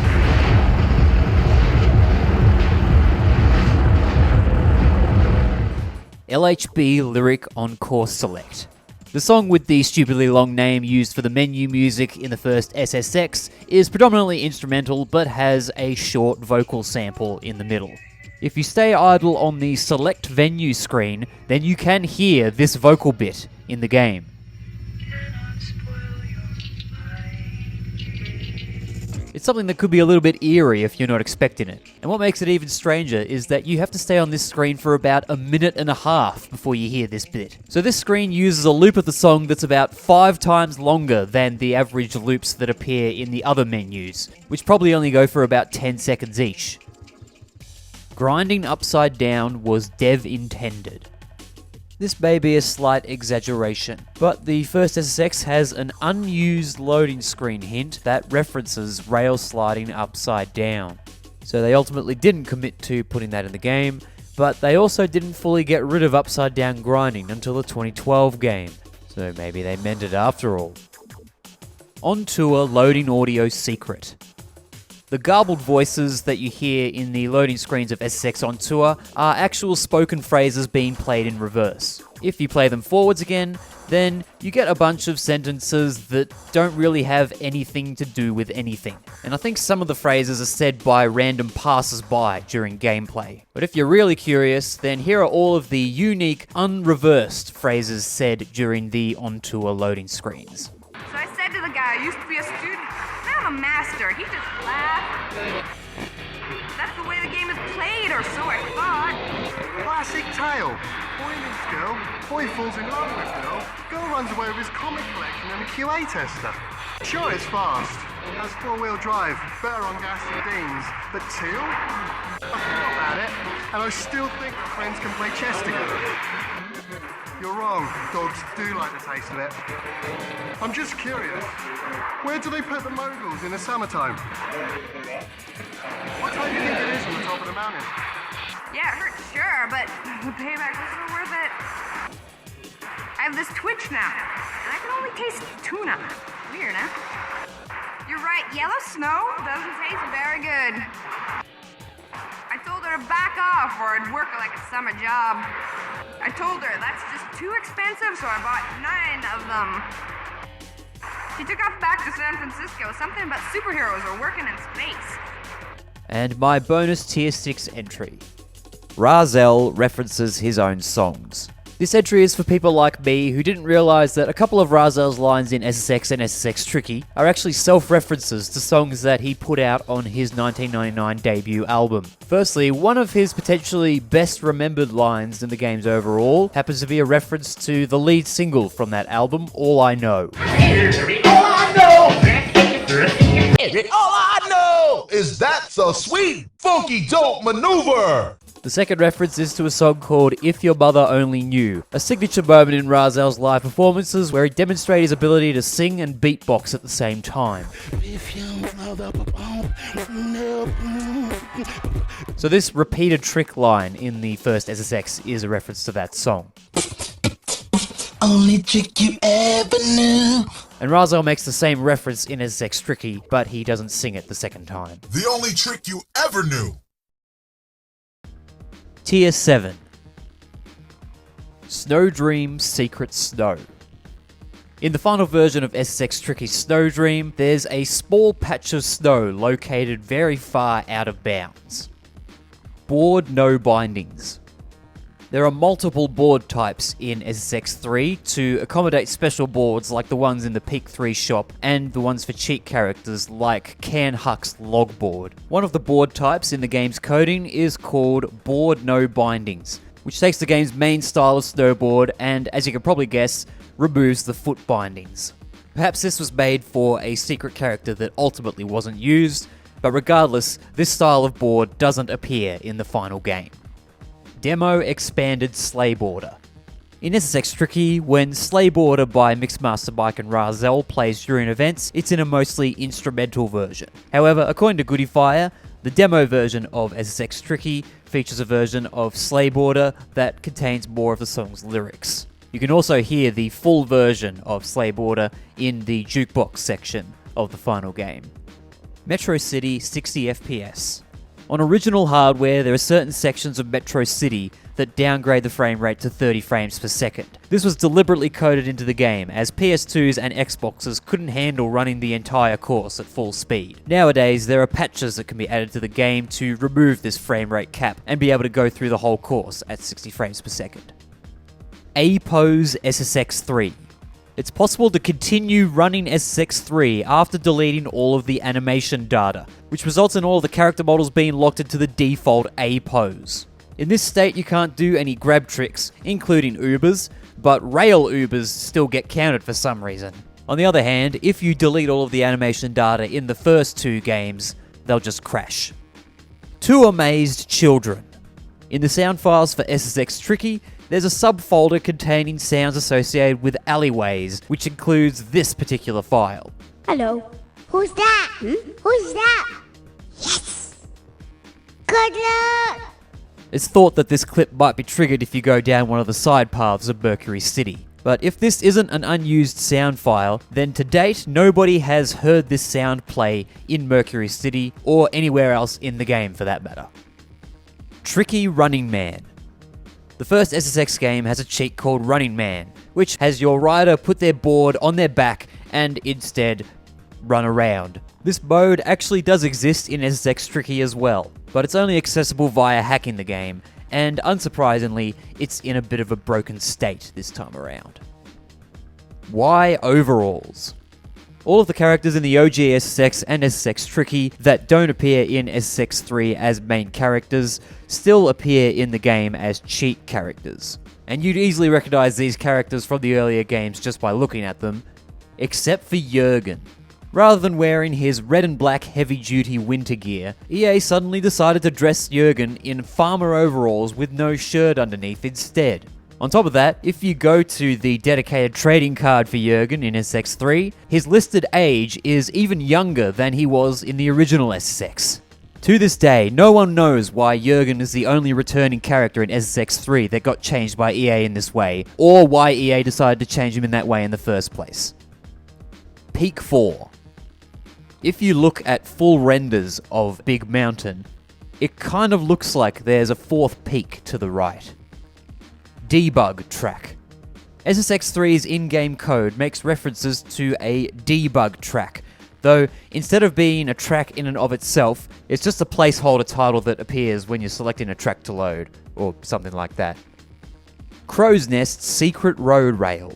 [SPEAKER 1] LHB Lyric Encore Select. The song with the stupidly long name used for the menu music in the first SSX is predominantly instrumental but has a short vocal sample in the middle. If you stay idle on the select venue screen, then you can hear this vocal bit in the game. It's something that could be a little bit eerie if you're not expecting it. And what makes it even stranger is that you have to stay on this screen for about a minute and a half before you hear this bit. So this screen uses a loop of the song that's about 5 times longer than the average loops that appear in the other menus, which probably only go for about 10 seconds each. Grinding upside down was dev intended. This may be a slight exaggeration, but the first SSX has an unused loading screen hint that references rail sliding upside down. So they ultimately didn't commit to putting that in the game, but they also didn't fully get rid of upside down grinding until the 2012 game. So maybe they meant it after all. On tour loading audio secret. The garbled voices that you hear in the loading screens of SSX on tour are actual spoken phrases being played in reverse. If you play them forwards again, then you get a bunch of sentences that don't really have anything to do with anything. And I think some of the phrases are said by random passers-by during gameplay. But if you're really curious, then here are all of the unique, unreversed phrases said during the on-tour loading screens.
[SPEAKER 18] So I said to the guy, I used to be a student, now I'm a master. He just laughed. That's the way the game is played, or so I thought.
[SPEAKER 19] Classic tale. Boy meets girl, boy falls in love with girl runs away with his comic collection and a QA tester. Sure, it's fast. Has 4-wheel drive, better on gas than Dean's. But teal? I thought about it, and I still think that friends can play chess together. You're wrong. Dogs do like the taste of it. I'm just curious. Where do they put the moguls in the summertime? What time do you think it is on the top of the mountain?
[SPEAKER 18] Yeah, it hurts, sure, but the payback was so worth it. I have this twitch now, and I can only taste tuna. Weird, huh? You're right, yellow snow doesn't taste very good. I told her to back off or I'd work like a summer job. I told her that's just too expensive, so I bought 9 of them. She took off back to San Francisco, something about superheroes or working in space.
[SPEAKER 1] And my bonus tier 6 entry. Rahzel references his own songs. This entry is for people like me who didn't realise that a couple of Rahzel's lines in SSX and SSX Tricky are actually self-references to songs that he put out on his 1999 debut album. Firstly, one of his potentially best remembered lines in the game's overall happens to be a reference to the lead single from that album, All I Know.
[SPEAKER 17] All I know is that's a sweet, funky, dope maneuver.
[SPEAKER 1] The second reference is to a song called If Your Mother Only Knew, a signature moment in Rahzel's live performances where he demonstrated his ability to sing and beatbox at the same time. So this repeated trick line in the first SSX is a reference to that song.
[SPEAKER 20] Only trick you ever knew.
[SPEAKER 1] And Rahzel makes the same reference in SSX Tricky, but he doesn't sing it the second time.
[SPEAKER 17] The only trick you ever knew.
[SPEAKER 1] Tier 7. Snow Dream Secret Snow. In the final version of SSX Tricky Snow Dream, there's a small patch of snow located very far out of bounds. Board no bindings. There are multiple board types in SSX3 to accommodate special boards like the ones in the Peak 3 shop and the ones for cheat characters like Can Huck's logboard. One of the board types in the game's coding is called Board No Bindings, which takes the game's main style of snowboard and, as you can probably guess, removes the foot bindings. Perhaps this was made for a secret character that ultimately wasn't used, but regardless, this style of board doesn't appear in the final game. Demo Expanded Slayboarder. In SSX Tricky, when Slayboarder by Mixmaster Bike and Rahzel plays during events, it's in a mostly instrumental version. However, according to Goodyfire, the demo version of SSX Tricky features a version of Slayboarder that contains more of the song's lyrics. You can also hear the full version of Slayboarder in the jukebox section of the final game. Metro City 60 FPS. On original hardware, there are certain sections of Metro City that downgrade the frame rate to 30 frames per second. This was deliberately coded into the game, as PS2s and Xboxes couldn't handle running the entire course at full speed. Nowadays, there are patches that can be added to the game to remove this frame rate cap and be able to go through the whole course at 60 frames per second. A-Pose SSX3. It's possible to continue running SSX3 after deleting all of the animation data, which results in all of the character models being locked into the default A-Pose. In this state, you can't do any grab tricks, including Ubers, but rail Ubers still get counted for some reason. On the other hand, if you delete all of the animation data in the first two games, they'll just crash. Two Amazed Children. In the sound files for SSX Tricky, there's a subfolder containing sounds associated with alleyways, which includes this particular file.
[SPEAKER 15] Hello. Who's that? Who's that? Yes! Good luck!
[SPEAKER 1] It's thought that this clip might be triggered if you go down one of the side paths of Mercury City. But if this isn't an unused sound file, then to date, nobody has heard this sound play in Mercury City, or anywhere else in the game for that matter. Tricky Running Man. The first SSX game has a cheat called Running Man, which has your rider put their board on their back and instead run around. This mode actually does exist in SSX Tricky as well, but it's only accessible via hacking the game, and unsurprisingly, it's in a bit of a broken state this time around. Why overalls? All of the characters in the OG SSX and SSX Tricky that don't appear in SSX3 as main characters still appear in the game as cheat characters. And you'd easily recognize these characters from the earlier games just by looking at them, except for Jurgen. Rather than wearing his red and black heavy-duty winter gear, EA suddenly decided to dress Jurgen in farmer overalls with no shirt underneath instead. On top of that, if you go to the dedicated trading card for Jurgen in SSX3, his listed age is even younger than he was in the original SSX. To this day, no one knows why Jurgen is the only returning character in SSX3 that got changed by EA in this way, or why EA decided to change him in that way in the first place. Peak 4. If you look at full renders of Big Mountain, it kind of looks like there's a fourth peak to the right. Debug track. SSX3's in-game code makes references to a debug track, though instead of being a track in and of itself, it's just a placeholder title that appears when you're selecting a track to load, or something like that. Crow's Nest Secret Road Rail.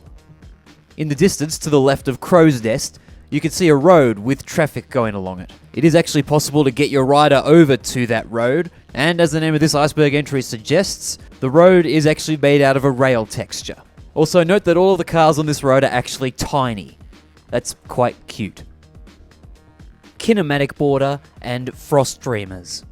[SPEAKER 1] In the distance to the left of Crow's Nest, you can see a road with traffic going along it. It is actually possible to get your rider over to that road, and as the name of this Iceberg entry suggests, the road is actually made out of a rail texture. Also note that all of the cars on this road are actually tiny. That's quite cute. Kinematic Boarder and Frost Dreamers.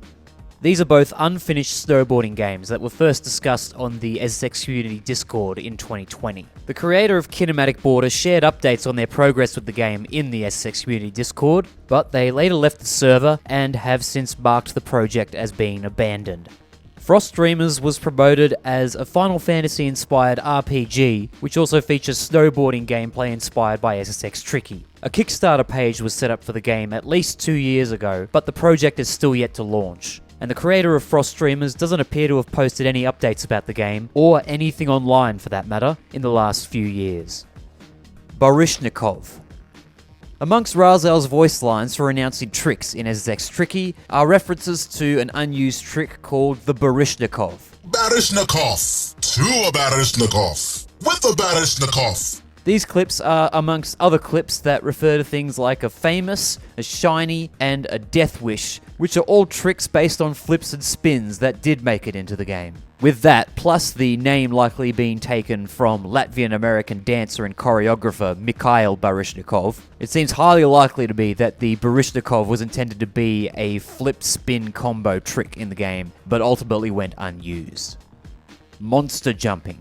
[SPEAKER 1] These are both unfinished snowboarding games that were first discussed on the SSX Community Discord in 2020. The creator of Kinematic Boarder shared updates on their progress with the game in the SSX Community Discord, but they later left the server and have since marked the project as being abandoned. Frost Dreamers was promoted as a Final Fantasy-inspired RPG, which also features snowboarding gameplay inspired by SSX Tricky. A Kickstarter page was set up for the game at least 2 years ago, but the project is still yet to launch. And the creator of Frost Dreamers doesn't appear to have posted any updates about the game, or anything online for that matter, in the last few years. Baryshnikov. Amongst Rahzel's voice lines for announcing tricks in SSX Tricky are references to an unused trick called the Baryshnikov.
[SPEAKER 17] Baryshnikov. to a Barishnikov with a Barishnikov.
[SPEAKER 1] These clips are amongst other clips that refer to things like a famous, a shiny, and a death wish, which are all tricks based on flips and spins that did make it into the game. With that, plus the name likely being taken from Latvian-American dancer and choreographer Mikhail Baryshnikov, it seems highly likely to be that the Baryshnikov was intended to be a flip-spin combo trick in the game, but ultimately went unused. Monster jumping.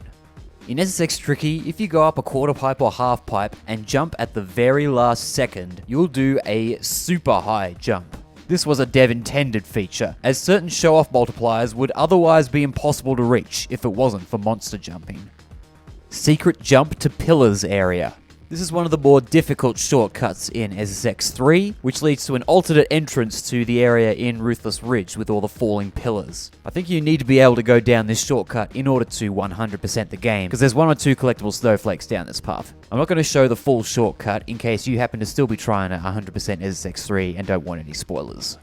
[SPEAKER 1] In SSX Tricky, if you go up a quarter pipe or half pipe and jump at the very last second, you'll do a super high jump. This was a dev-intended feature, as certain show-off multipliers would otherwise be impossible to reach if it wasn't for monster jumping. Secret jump to pillars area. This is one of the more difficult shortcuts in SSX 3, which leads to an alternate entrance to the area in Ruthless Ridge with all the falling pillars. I think you need to be able to go down this shortcut in order to 100% the game, because there's 1 or 2 collectible snowflakes down this path. I'm not going to show the full shortcut in case you happen to still be trying at 100% SSX 3 and don't want any spoilers.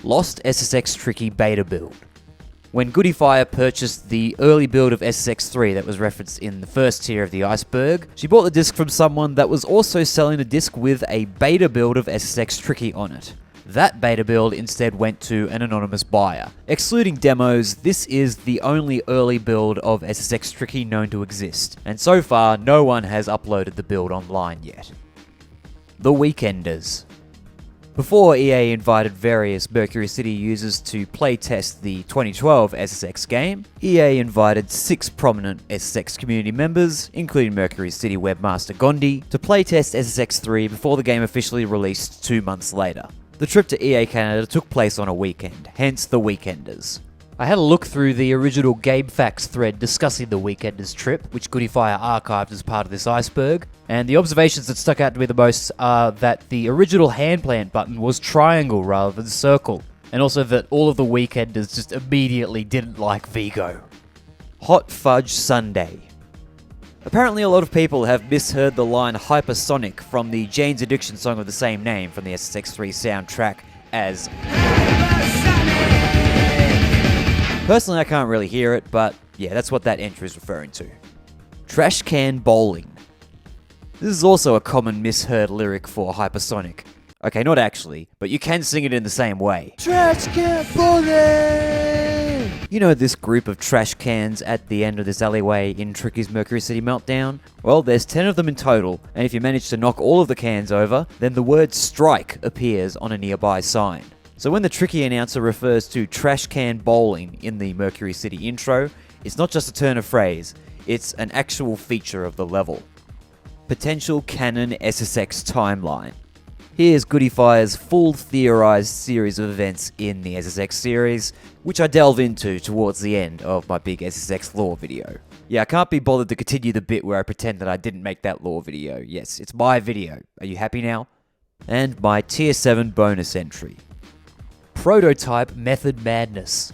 [SPEAKER 1] Lost SSX Tricky Beta Build. When Goodyfire purchased the early build of SSX3 that was referenced in the first tier of the Iceberg, she bought the disc from someone that was also selling a disc with a beta build of SSX Tricky on it. That beta build instead went to an anonymous buyer. Excluding demos, this is the only early build of SSX Tricky known to exist, and so far no one has uploaded the build online yet. The Weekenders. Before EA invited various Mercury City users to playtest the 2012 SSX game, EA invited 6 prominent SSX community members, including Mercury City webmaster Gondi, to playtest SSX3 before the game officially released 2 months later. The trip to EA Canada took place on a weekend, hence the Weekenders. I had a look through the original GameFAQs thread discussing the Weekenders trip, which Goodyfire archived as part of this Iceberg, and the observations that stuck out to me the most are that the original handplant button was triangle rather than circle, and also that all of the Weekenders just immediately didn't like Vigo. Hot Fudge Sundae. Apparently a lot of people have misheard the line Hypersonic from the Jane's Addiction song of the same name from the SSX3 soundtrack as... Personally, I can't really hear it, but yeah, that's what that entry is referring to. Trash Can Bowling. This is also a common misheard lyric for Hypersonic. Okay, not actually, but you can sing it in the same way. Trash Can Bowling! You know this group of trash cans at the end of this alleyway in Tricky's Mercury City Meltdown? Well, there's 10 of them in total, and if you manage to knock all of the cans over, then the word strike appears on a nearby sign. So when the Tricky announcer refers to Trash Can Bowling in the Mercury City intro, it's not just a turn of phrase, it's an actual feature of the level. Potential Canon SSX Timeline. Here's Goodyfire's full theorized series of events in the SSX series, which I delve into towards the end of my big SSX lore video. Yeah, I can't be bothered to continue the bit where I pretend that I didn't make that lore video. Yes, it's my video. Are you happy now? And my Tier 7 bonus entry. Prototype Method Madness.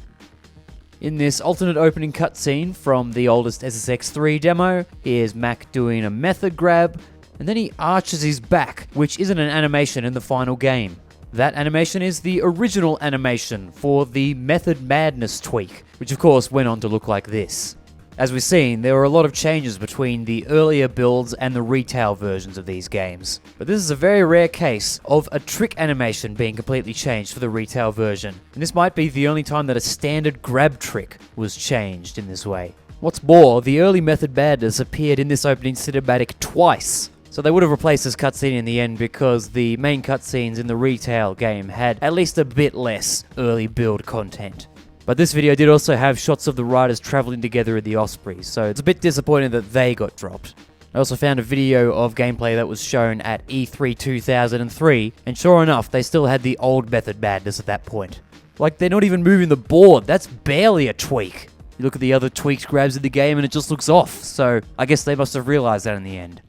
[SPEAKER 1] In this alternate opening cutscene from the oldest SSX3 demo, here's Mac doing a method grab, and then he arches his back, which isn't an animation in the final game. That animation is the original animation for the Method Madness tweak, which of course went on to look like this. As we've seen, there were a lot of changes between the earlier builds and the retail versions of these games. But this is a very rare case of a trick animation being completely changed for the retail version. And this might be the only time that a standard grab trick was changed in this way. What's more, the early Method Madness appeared in this opening cinematic twice. So they would have replaced this cutscene in the end because the main cutscenes in the retail game had at least a bit less early build content. But this video did also have shots of the riders travelling together in the Osprey, so it's a bit disappointing that they got dropped. I also found a video of gameplay that was shown at E3 2003, and sure enough, they still had the old Method Madness at that point. Like, they're not even moving the board, that's barely a tweak. You look at the other tweaked grabs in the game and it just looks off, so I guess they must have realised that in the end.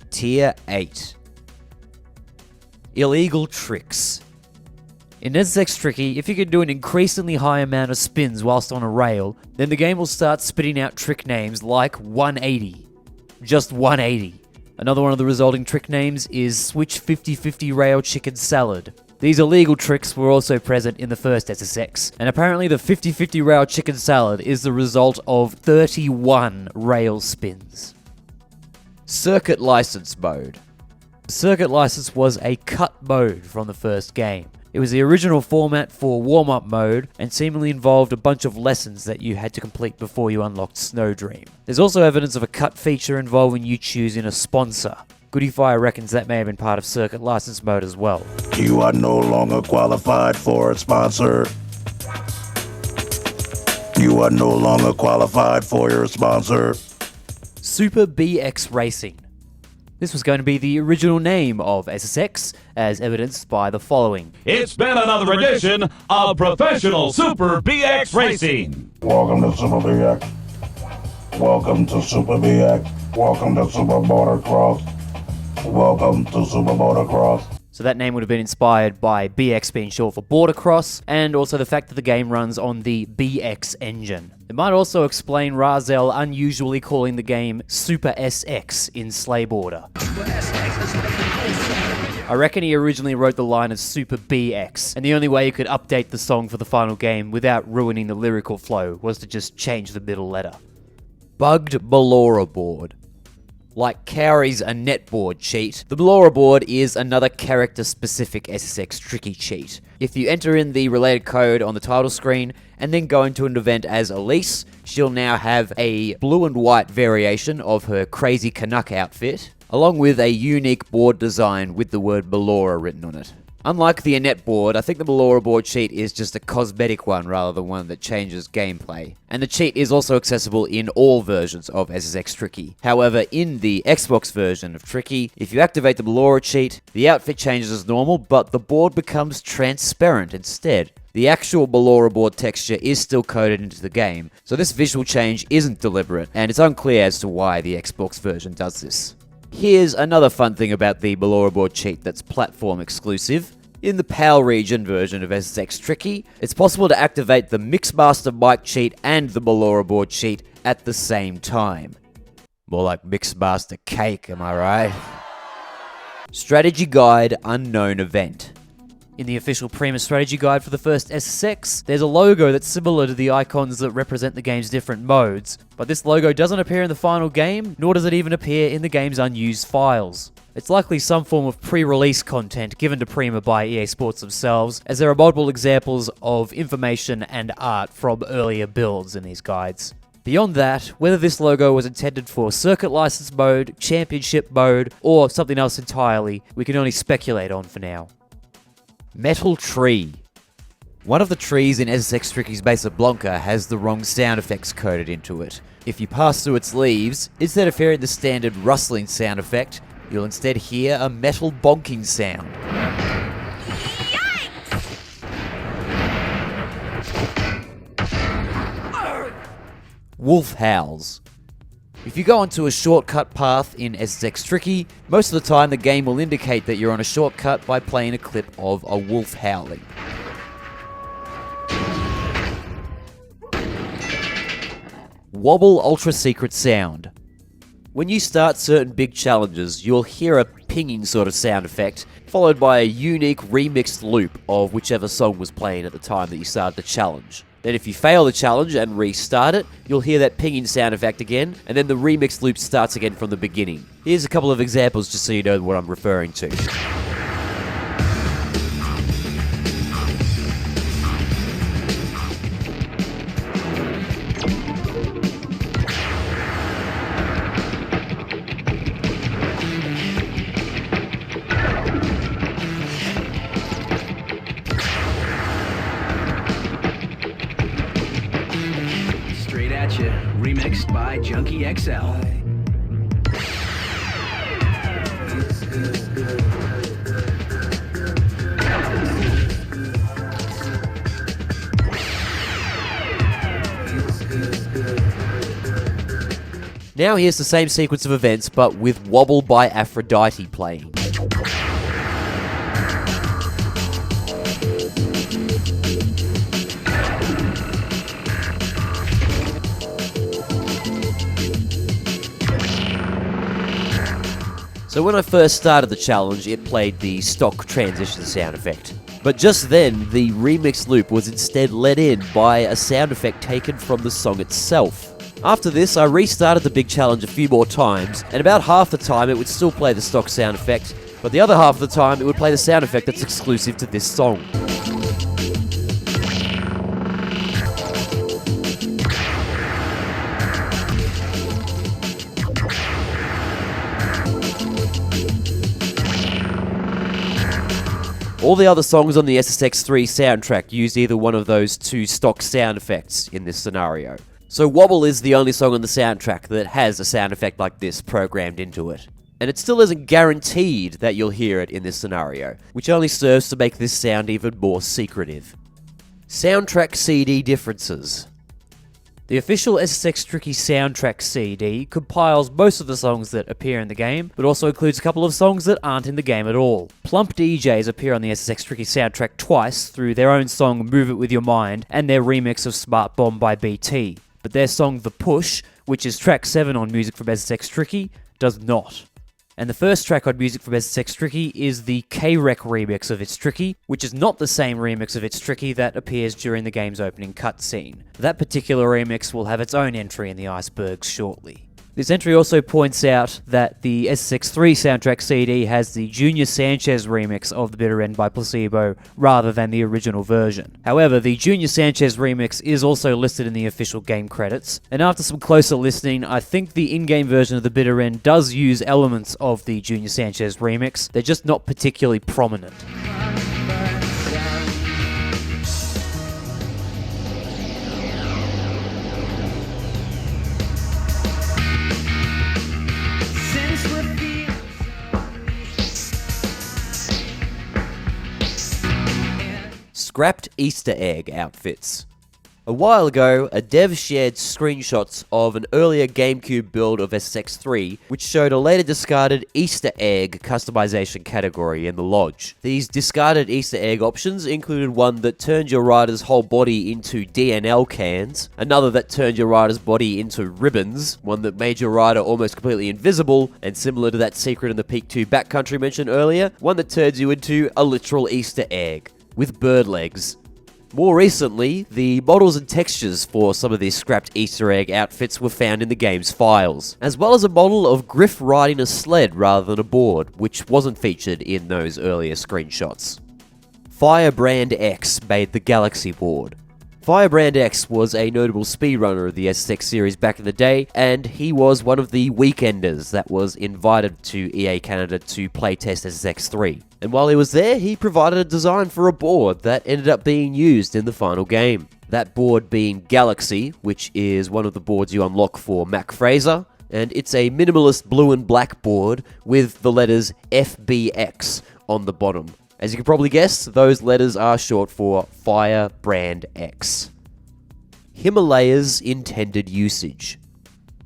[SPEAKER 1] Tier 8. Illegal Tricks. In SSX Tricky, if you can do an increasingly high amount of spins whilst on a rail, then the game will start spitting out trick names like 180. Just 180. Another one of the resulting trick names is Switch 50-50 Rail Chicken Salad. These illegal tricks were also present in the first SSX, and apparently the 50-50 rail chicken salad is the result of 31 rail spins. Circuit License Mode. Circuit License was a cut mode from the first game. It was the original format for warm-up mode and seemingly involved a bunch of lessons that you had to complete before you unlocked Snowdream. There's also evidence of a cut feature involving you choosing a sponsor. Goodifire reckons that may have been part of Circuit License mode as well.
[SPEAKER 11] You are no longer qualified for a sponsor. You are no longer qualified for your sponsor.
[SPEAKER 1] Super BX Racing. This was going to be the original name of SSX, as evidenced by the following.
[SPEAKER 12] It's been another edition of Professional Super BX Racing.
[SPEAKER 11] Welcome to Super BX. Welcome to Super BX. Welcome to Super Motocross. Welcome to Super Motocross.
[SPEAKER 1] So that name would have been inspired by BX being short for Border Cross, and also the fact that the game runs on the BX engine. It might also explain Rahzel unusually calling the game Super SX in Slayboarder. I reckon he originally wrote the line as Super BX, and the only way you could update the song for the final game without ruining the lyrical flow was to just change the middle letter. Bugged Ballora board. Like Cowrie's a netboard cheat, the Ballora board is another character-specific SSX tricky cheat. If you enter in the related code on the title screen and then go into an event as Elise, she'll now have a blue and white variation of her crazy Canuck outfit, along with a unique board design with the word Ballora written on it. Unlike the Annette board, I think the Ballora board cheat is just a cosmetic one rather than one that changes gameplay. And the cheat is also accessible in all versions of SSX Tricky. However, in the Xbox version of Tricky, if you activate the Ballora cheat, the outfit changes as normal, but the board becomes transparent instead. The actual Ballora board texture is still coded into the game, so this visual change isn't deliberate, and it's unclear as to why the Xbox version does this. Here's another fun thing about the Ballora board cheat that's platform exclusive. In the PAL region version of SSX Tricky, it's possible to activate the Mixmaster mic cheat and the Ballora board cheat at the same time. More like Mixmaster cake, am I right? Strategy Guide Unknown Event. In the official Prima strategy guide for the first SSX, there's a logo that's similar to the icons that represent the game's different modes, but this logo doesn't appear in the final game, nor does it even appear in the game's unused files. It's likely some form of pre-release content given to Prima by EA Sports themselves, as there are multiple examples of information and art from earlier builds in these guides. Beyond that, whether this logo was intended for Circuit License mode, Championship mode, or something else entirely, we can only speculate on for now. Metal Tree. One of the trees in SSX Tricky's Base of Blanca has the wrong sound effects coded into it. If you pass through its leaves, instead of hearing the standard rustling sound effect, you'll instead hear a metal bonking sound. Wolf howls. If you go onto a shortcut path in SSX Tricky, most of the time the game will indicate that you're on a shortcut by playing a clip of a wolf howling. Wobble Ultra Secret Sound. When you start certain big challenges, you'll hear a pinging sort of sound effect, followed by a unique remixed loop of whichever song was playing at the time that you started the challenge. Then if you fail the challenge and restart it, you'll hear that pinging sound effect again, and then the remixed loop starts again from the beginning. Here's a couple of examples just so you know what I'm referring to.
[SPEAKER 21] Remixed by Junkie XL.
[SPEAKER 1] Now here's the same sequence of events, but with Wobble by Aphrodite playing. So when I first started the challenge, it played the stock transition sound effect.
[SPEAKER 4] But just then, the remix loop was instead let in by a sound effect taken from the song itself. After this, I restarted the big challenge a few more times, and about half the time it would still play the stock sound effect, but the other half of the time it would play the sound effect that's exclusive to this song. All the other songs on the SSX3 soundtrack used either one of those two stock sound effects in this scenario. So Wobble is the only song on the soundtrack that has a sound effect like this programmed into it. And it still isn't guaranteed that you'll hear it in this scenario, which only serves to make this sound even more secretive. Soundtrack CD differences. The official SSX Tricky soundtrack CD compiles most of the songs that appear in the game, but also includes a couple of songs that aren't in the game at all. Plump DJs appear on the SSX Tricky soundtrack twice through their own song Move It With Your Mind and their remix of Smart Bomb by BT, but their song The Push, which is track 7 on Music from SSX Tricky, does not. And the first track on Music from SSX Tricky is the K-Rec remix of It's Tricky, which is not the same remix of It's Tricky that appears during the game's opening cutscene. That particular remix will have its own entry in the Iceberg shortly. This entry also points out that the SSX3 soundtrack CD has the Junior Sanchez remix of The Bitter End by Placebo rather than the original version. However, the Junior Sanchez remix is also listed in the official game credits, and after some closer listening, I think the in-game version of The Bitter End does use elements of the Junior Sanchez remix, they're just not particularly prominent. Scrapped Easter egg outfits. A while ago, a dev shared screenshots of an earlier GameCube build of SSX3, which showed a later discarded Easter egg customization category in the lodge. These discarded Easter egg options included one that turned your rider's whole body into DNL cans, another that turned your rider's body into ribbons, one that made your rider almost completely invisible, and similar to that secret in the Peak 2 backcountry mentioned earlier, one that turns you into a literal Easter egg with bird legs. More recently, the models and textures for some of these scrapped Easter egg outfits were found in the game's files, as well as a model of Griff riding a sled rather than a board, which wasn't featured in those earlier screenshots. Firebrand X made the Galaxy board. Firebrand X was a notable speedrunner of the SSX series back in the day, and he was one of the weekenders that was invited to EA Canada to playtest SSX3. And while he was there, he provided a design for a board that ended up being used in the final game. That board being Galaxy, which is one of the boards you unlock for Mac Fraser, and it's a minimalist blue and black board with the letters FBX on the bottom. As you can probably guess, those letters are short for Firebrand X. Himalaya's intended usage.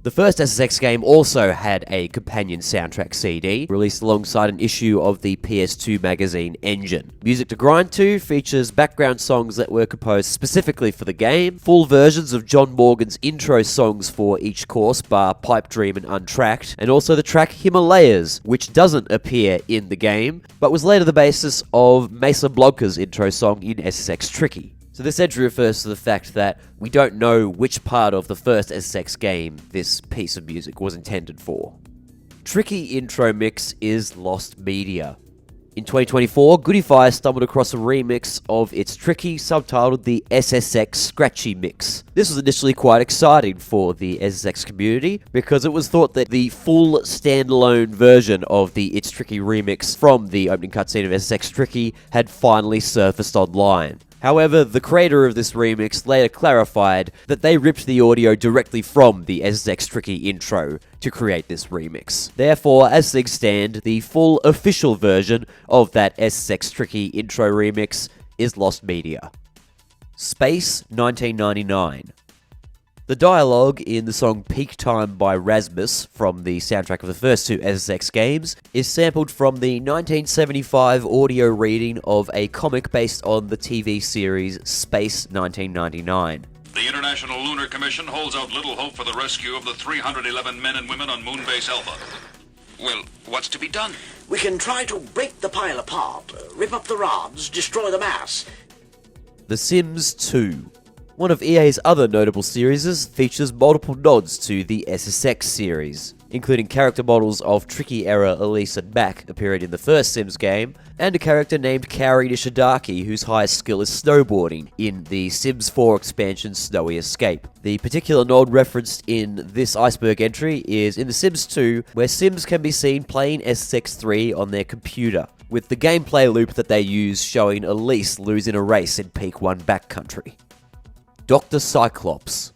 [SPEAKER 4] The first SSX game also had a companion soundtrack CD, released alongside an issue of the PS2 magazine Engine. Music to Grind To features background songs that were composed specifically for the game, full versions of John Morgan's intro songs for each course, bar Pipe Dream and Untracked, and also the track Himalayas, which doesn't appear in the game, but was later the basis of Mesa Blanca's intro song in SSX Tricky. So this entry refers to the fact that we don't know which part of the first SSX game this piece of music was intended for. Tricky intro mix is lost media. In 2024, Goodify stumbled across a remix of It's Tricky subtitled the SSX Scratchy Mix. This was initially quite exciting for the SSX community because it was thought that the full standalone version of the It's Tricky remix from the opening cutscene of SSX Tricky had finally surfaced online. However, the creator of this remix later clarified that they ripped the audio directly from the SSX Tricky intro to create this remix. Therefore, as things stand, the full official version of that SSX Tricky intro remix is lost media. Space 1999. The dialogue in the song Peak Time by Rasmus from the soundtrack of the first two SSX games is sampled from the 1975 audio reading of a comic based on the TV series Space 1999.
[SPEAKER 22] The International Lunar Commission holds out little hope for the rescue of the 311 men and women on Moonbase Alpha.
[SPEAKER 2] Well, what's to be done?
[SPEAKER 6] We can try to break the pile apart, rip up the rods, destroy the mass.
[SPEAKER 4] The Sims 2. One of EA's other notable series features multiple nods to the SSX series, including character models of Tricky-era Elise and Mac appearing in the first Sims game, and a character named Kaori Nishidaki whose highest skill is snowboarding in the Sims 4 expansion Snowy Escape. The particular nod referenced in this Iceberg entry is in The Sims 2, where Sims can be seen playing SSX 3 on their computer, with the gameplay loop that they use showing Elise losing a race in Peak 1 backcountry. Dr. Cyclops.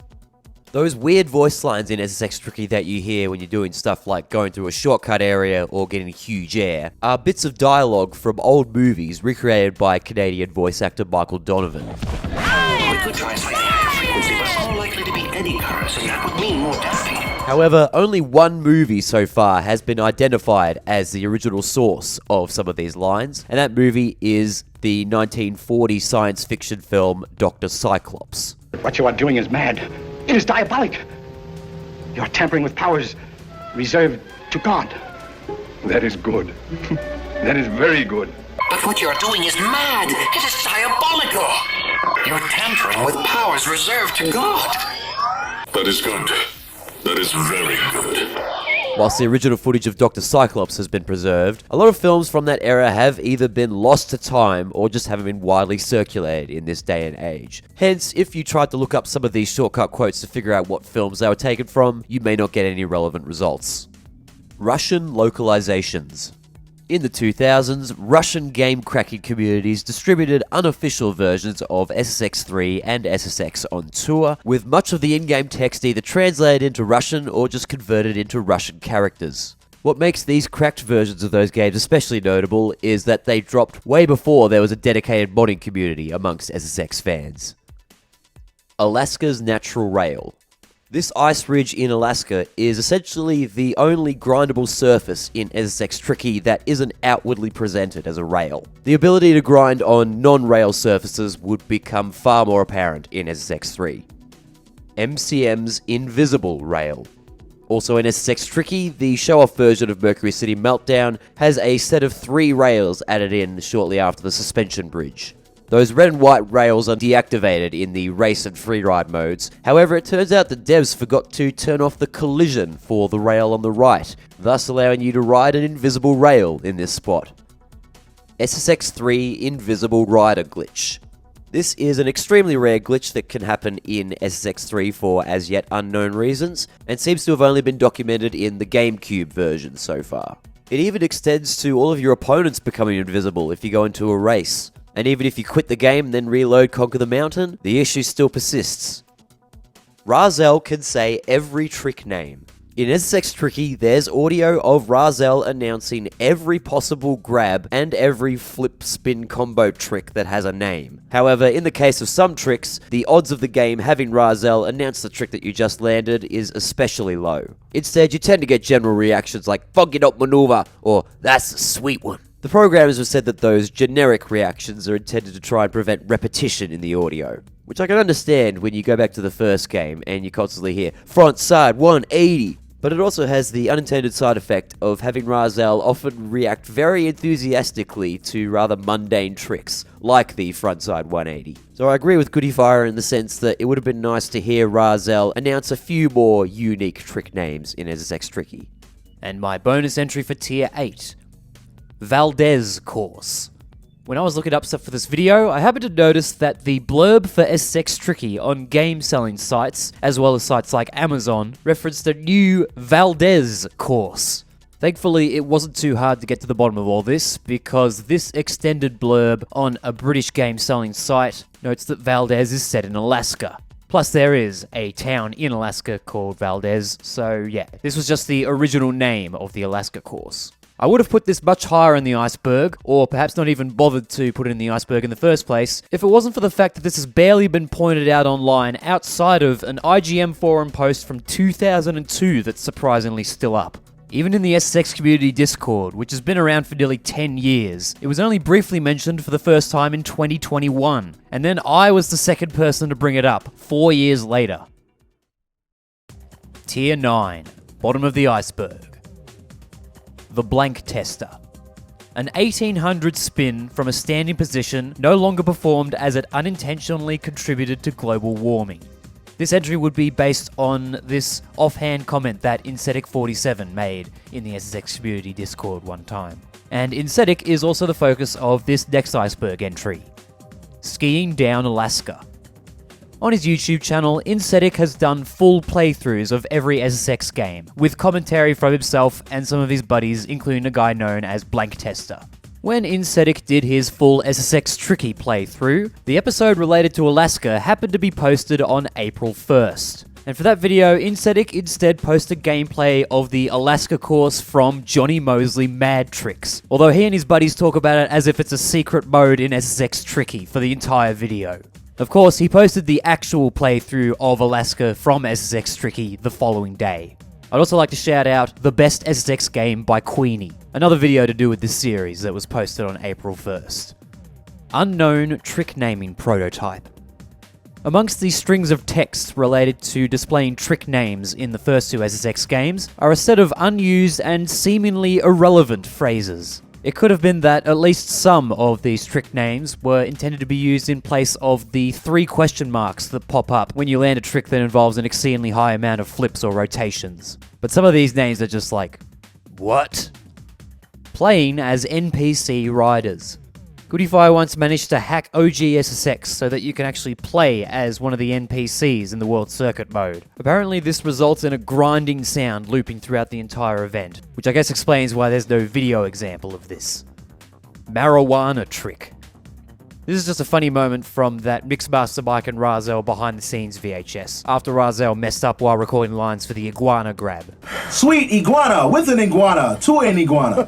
[SPEAKER 4] Those weird voice lines in SSX Tricky that you hear when you're doing stuff like going through a shortcut area or getting huge air are bits of dialogue from old movies recreated by Canadian voice actor Michael Donovan.
[SPEAKER 6] We could try a slightly higher frequency, but it's more likely to be eddy currents, and that would mean more damping.
[SPEAKER 4] However, only one movie so far has been identified as the original source of some of these lines, and that movie is the 1940 science fiction film Dr. Cyclops.
[SPEAKER 22] What you are doing is mad. It is diabolic. You are tampering with powers reserved to God.
[SPEAKER 23] That is good. That is very good.
[SPEAKER 6] But what you are doing is mad. It is diabolical. You're tampering with powers reserved to God.
[SPEAKER 23] That is good. That is very good.
[SPEAKER 4] Whilst the original footage of Dr. Cyclops has been preserved, a lot of films from that era have either been lost to time or just haven't been widely circulated in this day and age. Hence, if you tried to look up some of these shortcut quotes to figure out what films they were taken from, you may not get any relevant results. Russian localizations. In the 2000s, Russian game cracking communities distributed unofficial versions of SSX3 and SSX on tour, with much of the in-game text either translated into Russian or just converted into Russian characters. What makes these cracked versions of those games especially notable is that they dropped way before there was a dedicated modding community amongst SSX fans. Alaska's Natural Rail. This ice ridge in Alaska is essentially the only grindable surface in SSX Tricky that isn't outwardly presented as a rail. The ability to grind on non-rail surfaces would become far more apparent in SSX 3. MCM's Invisible Rail. Also in SSX Tricky, the show-off version of Mercury City Meltdown has a set of 3 rails added in shortly after the suspension bridge. Those red and white rails are deactivated in the race and freeride modes. However, it turns out the devs forgot to turn off the collision for the rail on the right, thus allowing you to ride an invisible rail in this spot. SSX3 Invisible Rider Glitch. This is an extremely rare glitch that can happen in SSX3 for as yet unknown reasons, and seems to have only been documented in the GameCube version so far. It even extends to all of your opponents becoming invisible if you go into a race. And even if you quit the game and then reload Conquer the Mountain, the issue still persists. Rahzel can say every trick name. In SSX Tricky, there's audio of Rahzel announcing every possible grab and every flip spin combo trick that has a name. However, in the case of some tricks, the odds of the game having Rahzel announce the trick that you just landed is especially low. Instead, you tend to get general reactions like "Fog it up maneuver" or "That's a sweet one." The programmers have said that those generic reactions are intended to try and prevent repetition in the audio, which I can understand when you go back to the first game and you constantly hear "front side 180", but it also has the unintended side effect of having Rahzel often react very enthusiastically to rather mundane tricks, like the front side 180. So I agree with Goodyfire in the sense that it would have been nice to hear Rahzel announce a few more unique trick names in SSX Tricky.
[SPEAKER 1] And my bonus entry for Tier 8. Valdez Course. When I was looking up stuff for this video, I happened to notice that the blurb for SSX Tricky on game selling sites, as well as sites like Amazon, referenced a new Valdez course. Thankfully, it wasn't too hard to get to the bottom of all this, because this extended blurb on a British game selling site notes that Valdez is set in Alaska. Plus, there is a town in Alaska called Valdez, so yeah, this was just the original name of the Alaska course. I would have put this much higher in the Iceberg, or perhaps not even bothered to put it in the Iceberg in the first place, if it wasn't for the fact that this has barely been pointed out online outside of an IGM forum post from 2002 that's surprisingly still up. Even in the SSX community Discord, which has been around for nearly 10 years, it was only briefly mentioned for the first time in 2021, and then I was the second person to bring it up 4 years later. Tier 9, bottom of the iceberg. the blank tester. An 1800 spin from a standing position no longer performed as it unintentionally contributed to global warming. This entry would be based on this offhand comment that Insetic47 made in the SSX community Discord one time. And Insetic is also the focus of this next Iceberg entry. Skiing down Alaska. On his YouTube channel, Insetic has done full playthroughs of every SSX game, with commentary from himself and some of his buddies, including a guy known as Blank Tester. When Insetic did his full SSX Tricky playthrough, the episode related to Alaska happened to be posted on April 1st. And for that video, Insetic instead posted gameplay of the Alaska course from Johnny Mosley Mad Tricks, although he and his buddies talk about it as if it's a secret mode in SSX Tricky for the entire video. Of course, he posted the actual playthrough of Alaska from SSX Tricky the following day. I'd also like to shout out The Best SSX Game by Queenie, another video to do with this series that was posted on April 1st. Unknown Trick Naming Prototype. Amongst the strings of text related to displaying trick names in the first two SSX games are a set of unused and seemingly irrelevant phrases. It could have been that at least some of these trick names were intended to be used in place of the 3 question marks that pop up when you land a trick that involves an exceedingly high amount of flips or rotations. But some of these names are just like, what? Playing as NPC riders. Goodify once managed to hack OG SSX so that you can actually play as one of the NPCs in the World Circuit mode. Apparently this results in a grinding sound looping throughout the entire event, which I guess explains why there's no video example of this. Marijuana Trick. This is just a funny moment from that Mixmaster Mike and Rahzel behind the scenes VHS, after Rahzel messed up while recording lines for the iguana grab.
[SPEAKER 11] Sweet iguana with an iguana to an iguana.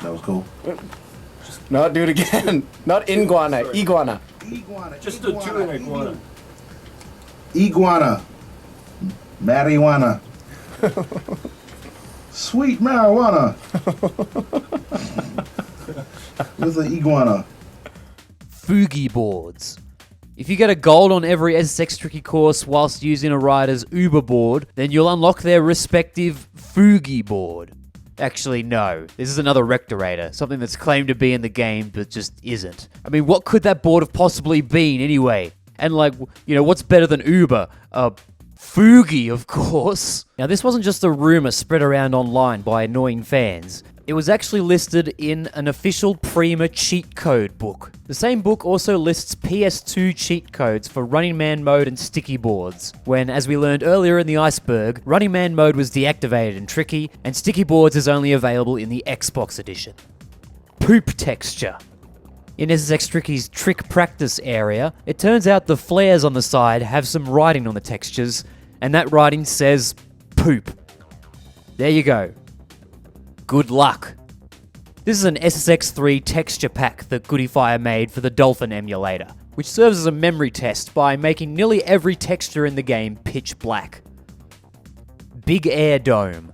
[SPEAKER 11] That was cool.
[SPEAKER 7] No, do it again. Not iguana, iguana.
[SPEAKER 11] Just the two in iguana. Iguana. Marijuana. Sweet marijuana. With an iguana.
[SPEAKER 1] Foogie boards. If you get a gold on every SSX Tricky course whilst using a rider's Uber board, then you'll unlock their respective Foogie board. Actually, no. This is another Rectorator, something that's claimed to be in the game but just isn't. I mean, what could that board have possibly been anyway? And like, you know, what's better than Uber? Foogie, of course. Now, this wasn't just a rumor spread around online by annoying fans. It was actually listed in an official Prima cheat code book. The same book also lists PS2 cheat codes for Running Man mode and sticky boards, when, as we learned earlier in the Iceberg, Running Man mode was deactivated in Tricky, and sticky boards is only available in the Xbox edition. Poop texture. In SSX Tricky's trick practice area, it turns out the flares on the side have some writing on the textures, and that writing says poop. There you go. Good luck. This is an SSX3 texture pack that Goodify made for the Dolphin emulator, which serves as a memory test by making nearly every texture in the game pitch black. Big Air Dome.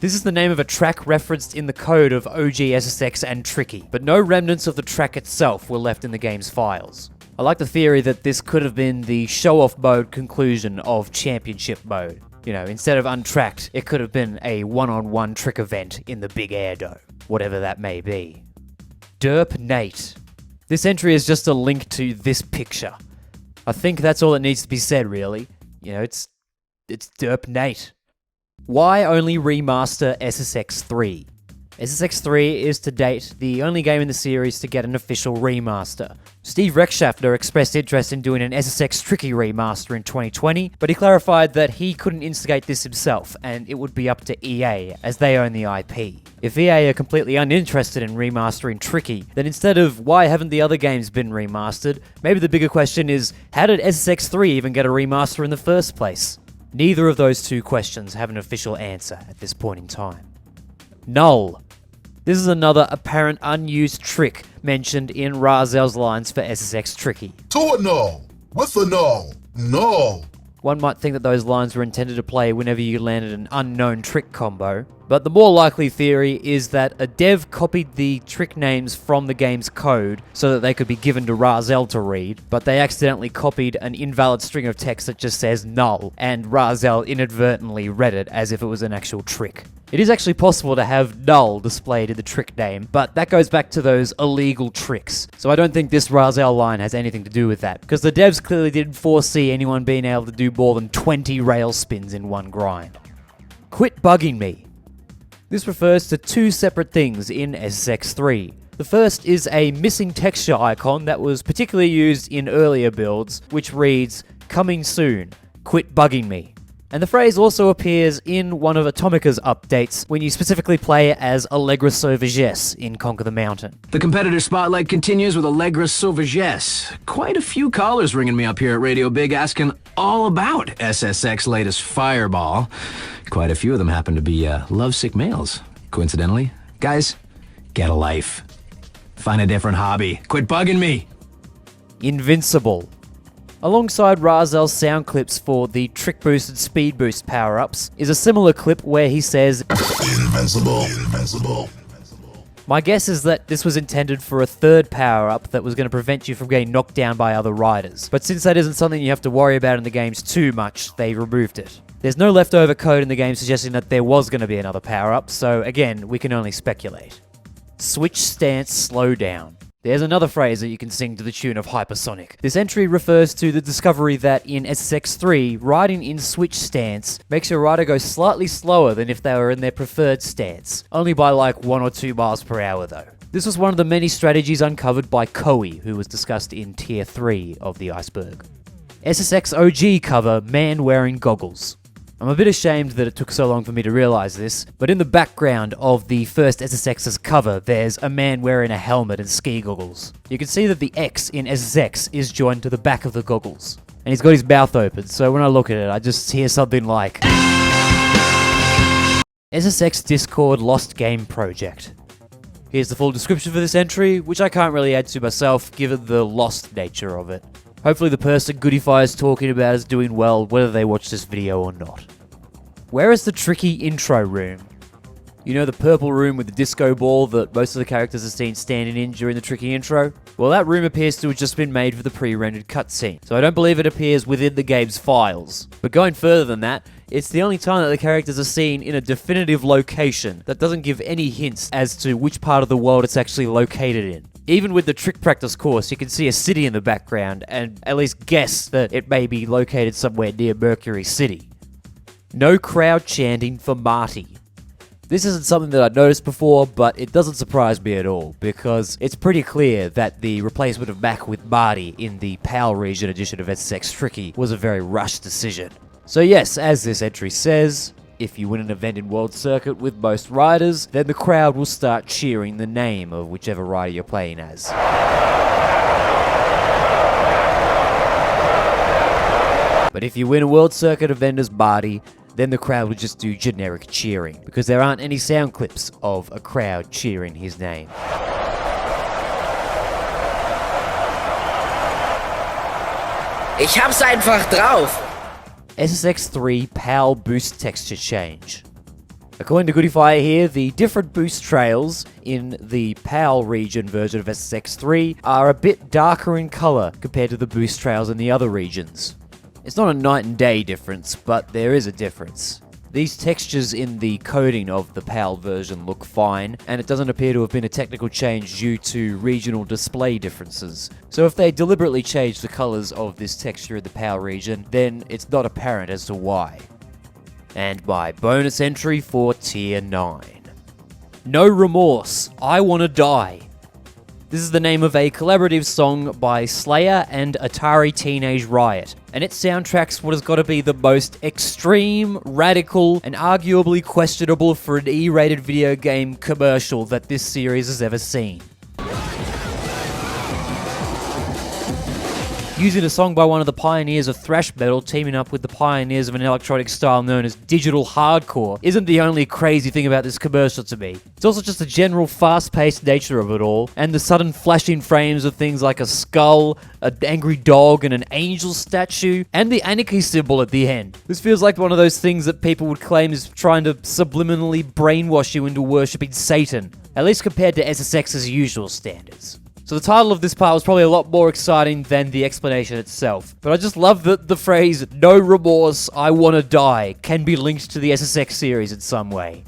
[SPEAKER 1] This is the name of a track referenced in the code of OG SSX and Tricky, but no remnants of the track itself were left in the game's files. I like the theory that this could have been the show-off mode conclusion of Championship mode. You know, instead of untracked, it could have been a one-on-one trick event in the Big Air Dome, whatever that may be. Derp Nate. This entry is just a link to this picture. I think that's all that needs to be said, really. You know, it's Derp Nate. Why only remaster SSX 3? SSX 3 is to date the only game in the series to get an official remaster. Steve Rexshafter expressed interest in doing an SSX Tricky remaster in 2020, but he clarified that he couldn't instigate this himself, and it would be up to EA, as they own the IP. If EA are completely uninterested in remastering Tricky, then instead of why haven't the other games been remastered, maybe the bigger question is, how did SSX 3 even get a remaster in the first place? Neither of those two questions have an official answer at this point in time. Null. This is another apparent unused trick mentioned in Rahzel's lines for SSX Tricky.
[SPEAKER 17] To a null. With a null. Null.
[SPEAKER 1] One might think that those lines were intended to play whenever you landed an unknown trick combo, but the more likely theory is that a dev copied the trick names from the game's code so that they could be given to Rahzel to read, but they accidentally copied an invalid string of text that just says null, and Rahzel inadvertently read it as if it was an actual trick. It is actually possible to have null displayed in the trick name, but that goes back to those illegal tricks. So I don't think this Rahzel line has anything to do with that, because the devs clearly didn't foresee anyone being able to do more than 20 rail spins in one grind. Quit bugging me. This refers to two separate things in SSX 3. The first is a missing texture icon that was particularly used in earlier builds, which reads, "Coming soon, quit bugging me." And the phrase also appears in one of Atomica's updates when you specifically play as Allegra Sauvagesse in Conquer the Mountain.
[SPEAKER 3] The competitor spotlight continues with Allegra Sauvagesse. Quite a few callers ringing me up here at Radio Big asking all about SSX latest Fireball. Quite a few of them happen to be lovesick males, coincidentally. Guys, get a life. Find a different hobby. Quit bugging me.
[SPEAKER 1] Invincible. Alongside Rahzel's sound clips for the Trick Boost and Speed Boost power-ups is a similar clip where he says,
[SPEAKER 11] Invincible, invincible.
[SPEAKER 1] My guess is that this was intended for a third power-up that was going to prevent you from getting knocked down by other riders. But since that isn't something you have to worry about in the games too much, they removed it. There's no leftover code in the game suggesting that there was going to be another power-up, so again, we can only speculate. Switch stance slowdown. There's another phrase that you can sing to the tune of Hypersonic. This entry refers to the discovery that in SSX 3, riding in switch stance makes your rider go slightly slower than if they were in their preferred stance. Only by like 1 or 2 miles per hour though. This was one of the many strategies uncovered by Koei, who was discussed in Tier 3 of the Iceberg. SSX OG cover, man wearing goggles. I'm a bit ashamed that it took so long for me to realise this, but in the background of the first SSX's cover, there's a man wearing a helmet and ski goggles. You can see that the X in SSX is joined to the back of the goggles. And he's got his mouth open, so when I look at it, I just hear something like... SSX Discord Lost Game Project. Here's the full description for this entry, which I can't really add to myself, given the lost nature of it. Hopefully the person Goodify is talking about is doing well, whether they watch this video or not. Where is the tricky intro room? You know the purple room with the disco ball that most of the characters are seen standing in during the tricky intro? Well, that room appears to have just been made for the pre-rendered cutscene, so I don't believe it appears within the game's files. But going further than that, it's the only time that the characters are seen in a definitive location that doesn't give any hints as to which part of the world it's actually located in. Even with the trick practice course, you can see a city in the background and at least guess that it may be located somewhere near Mercury City. No crowd chanting for Marty. This isn't something that I'd noticed before, but it doesn't surprise me at all, because it's pretty clear that the replacement of Mac with Marty in the PAL region edition of SSX Tricky was a very rushed decision. So yes, as this entry says, if you win an event in World Circuit with most riders, then the crowd will start cheering the name of whichever rider you're playing as. But if you win a World Circuit event as Marty, then the crowd will just do generic cheering, because there aren't any sound clips of a crowd cheering his name.
[SPEAKER 5] Ich hab's einfach drauf!
[SPEAKER 1] SSX 3 PAL boost texture change. According to Goodify here, the different boost trails in the PAL region version of SSX 3 are a bit darker in colour compared to the boost trails in the other regions. It's not a night and day difference, but there is a difference. These textures in the coding of the PAL version look fine, and it doesn't appear to have been a technical change due to regional display differences. So if they deliberately changed the colours of this texture in the PAL region, then it's not apparent as to why. And my bonus entry for Tier 9. No Remorse, I Wanna Die. This is the name of a collaborative song by Slayer and Atari Teenage Riot, and it soundtracks what has got to be the most extreme, radical, and arguably questionable for an E-rated video game commercial that this series has ever seen. Using a song by one of the pioneers of thrash metal teaming up with the pioneers of an electronic style known as digital hardcore isn't the only crazy thing about this commercial to me. It's also just the general fast-paced nature of it all, and the sudden flashing frames of things like a skull, an angry dog, and an angel statue, and the anarchy symbol at the end. This feels like one of those things that people would claim is trying to subliminally brainwash you into worshipping Satan, at least compared to SSX's usual standards. So the title of this part was probably a lot more exciting than the explanation itself. But I just love that the phrase, no remorse, I wanna die, can be linked to the SSX series in some way.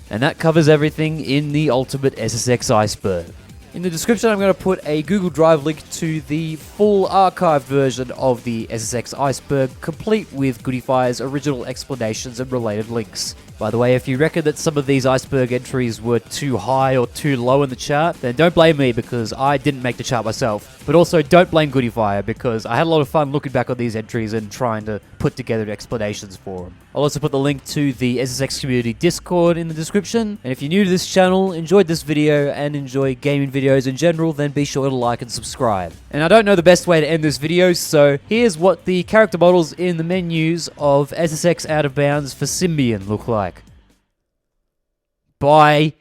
[SPEAKER 1] And that covers everything in the Ultimate SSX Iceberg. In the description, I'm going to put a Google Drive link to the full archived version of the SSX Iceberg, complete with Goodiefire's original explanations and related links. By the way, if you reckon that some of these Iceberg entries were too high or too low in the chart, then don't blame me because I didn't make the chart myself. But also don't blame Goodiefire because I had a lot of fun looking back on these entries and trying to put together explanations for them. I'll also put the link to the SSX Community Discord in the description. And if you're new to this channel, enjoyed this video, and enjoy gaming videos in general, then be sure to like and subscribe. And I don't know the best way to end this video, so here's what the character models in the menus of SSX Out of Bounds for Symbian look like. Bye.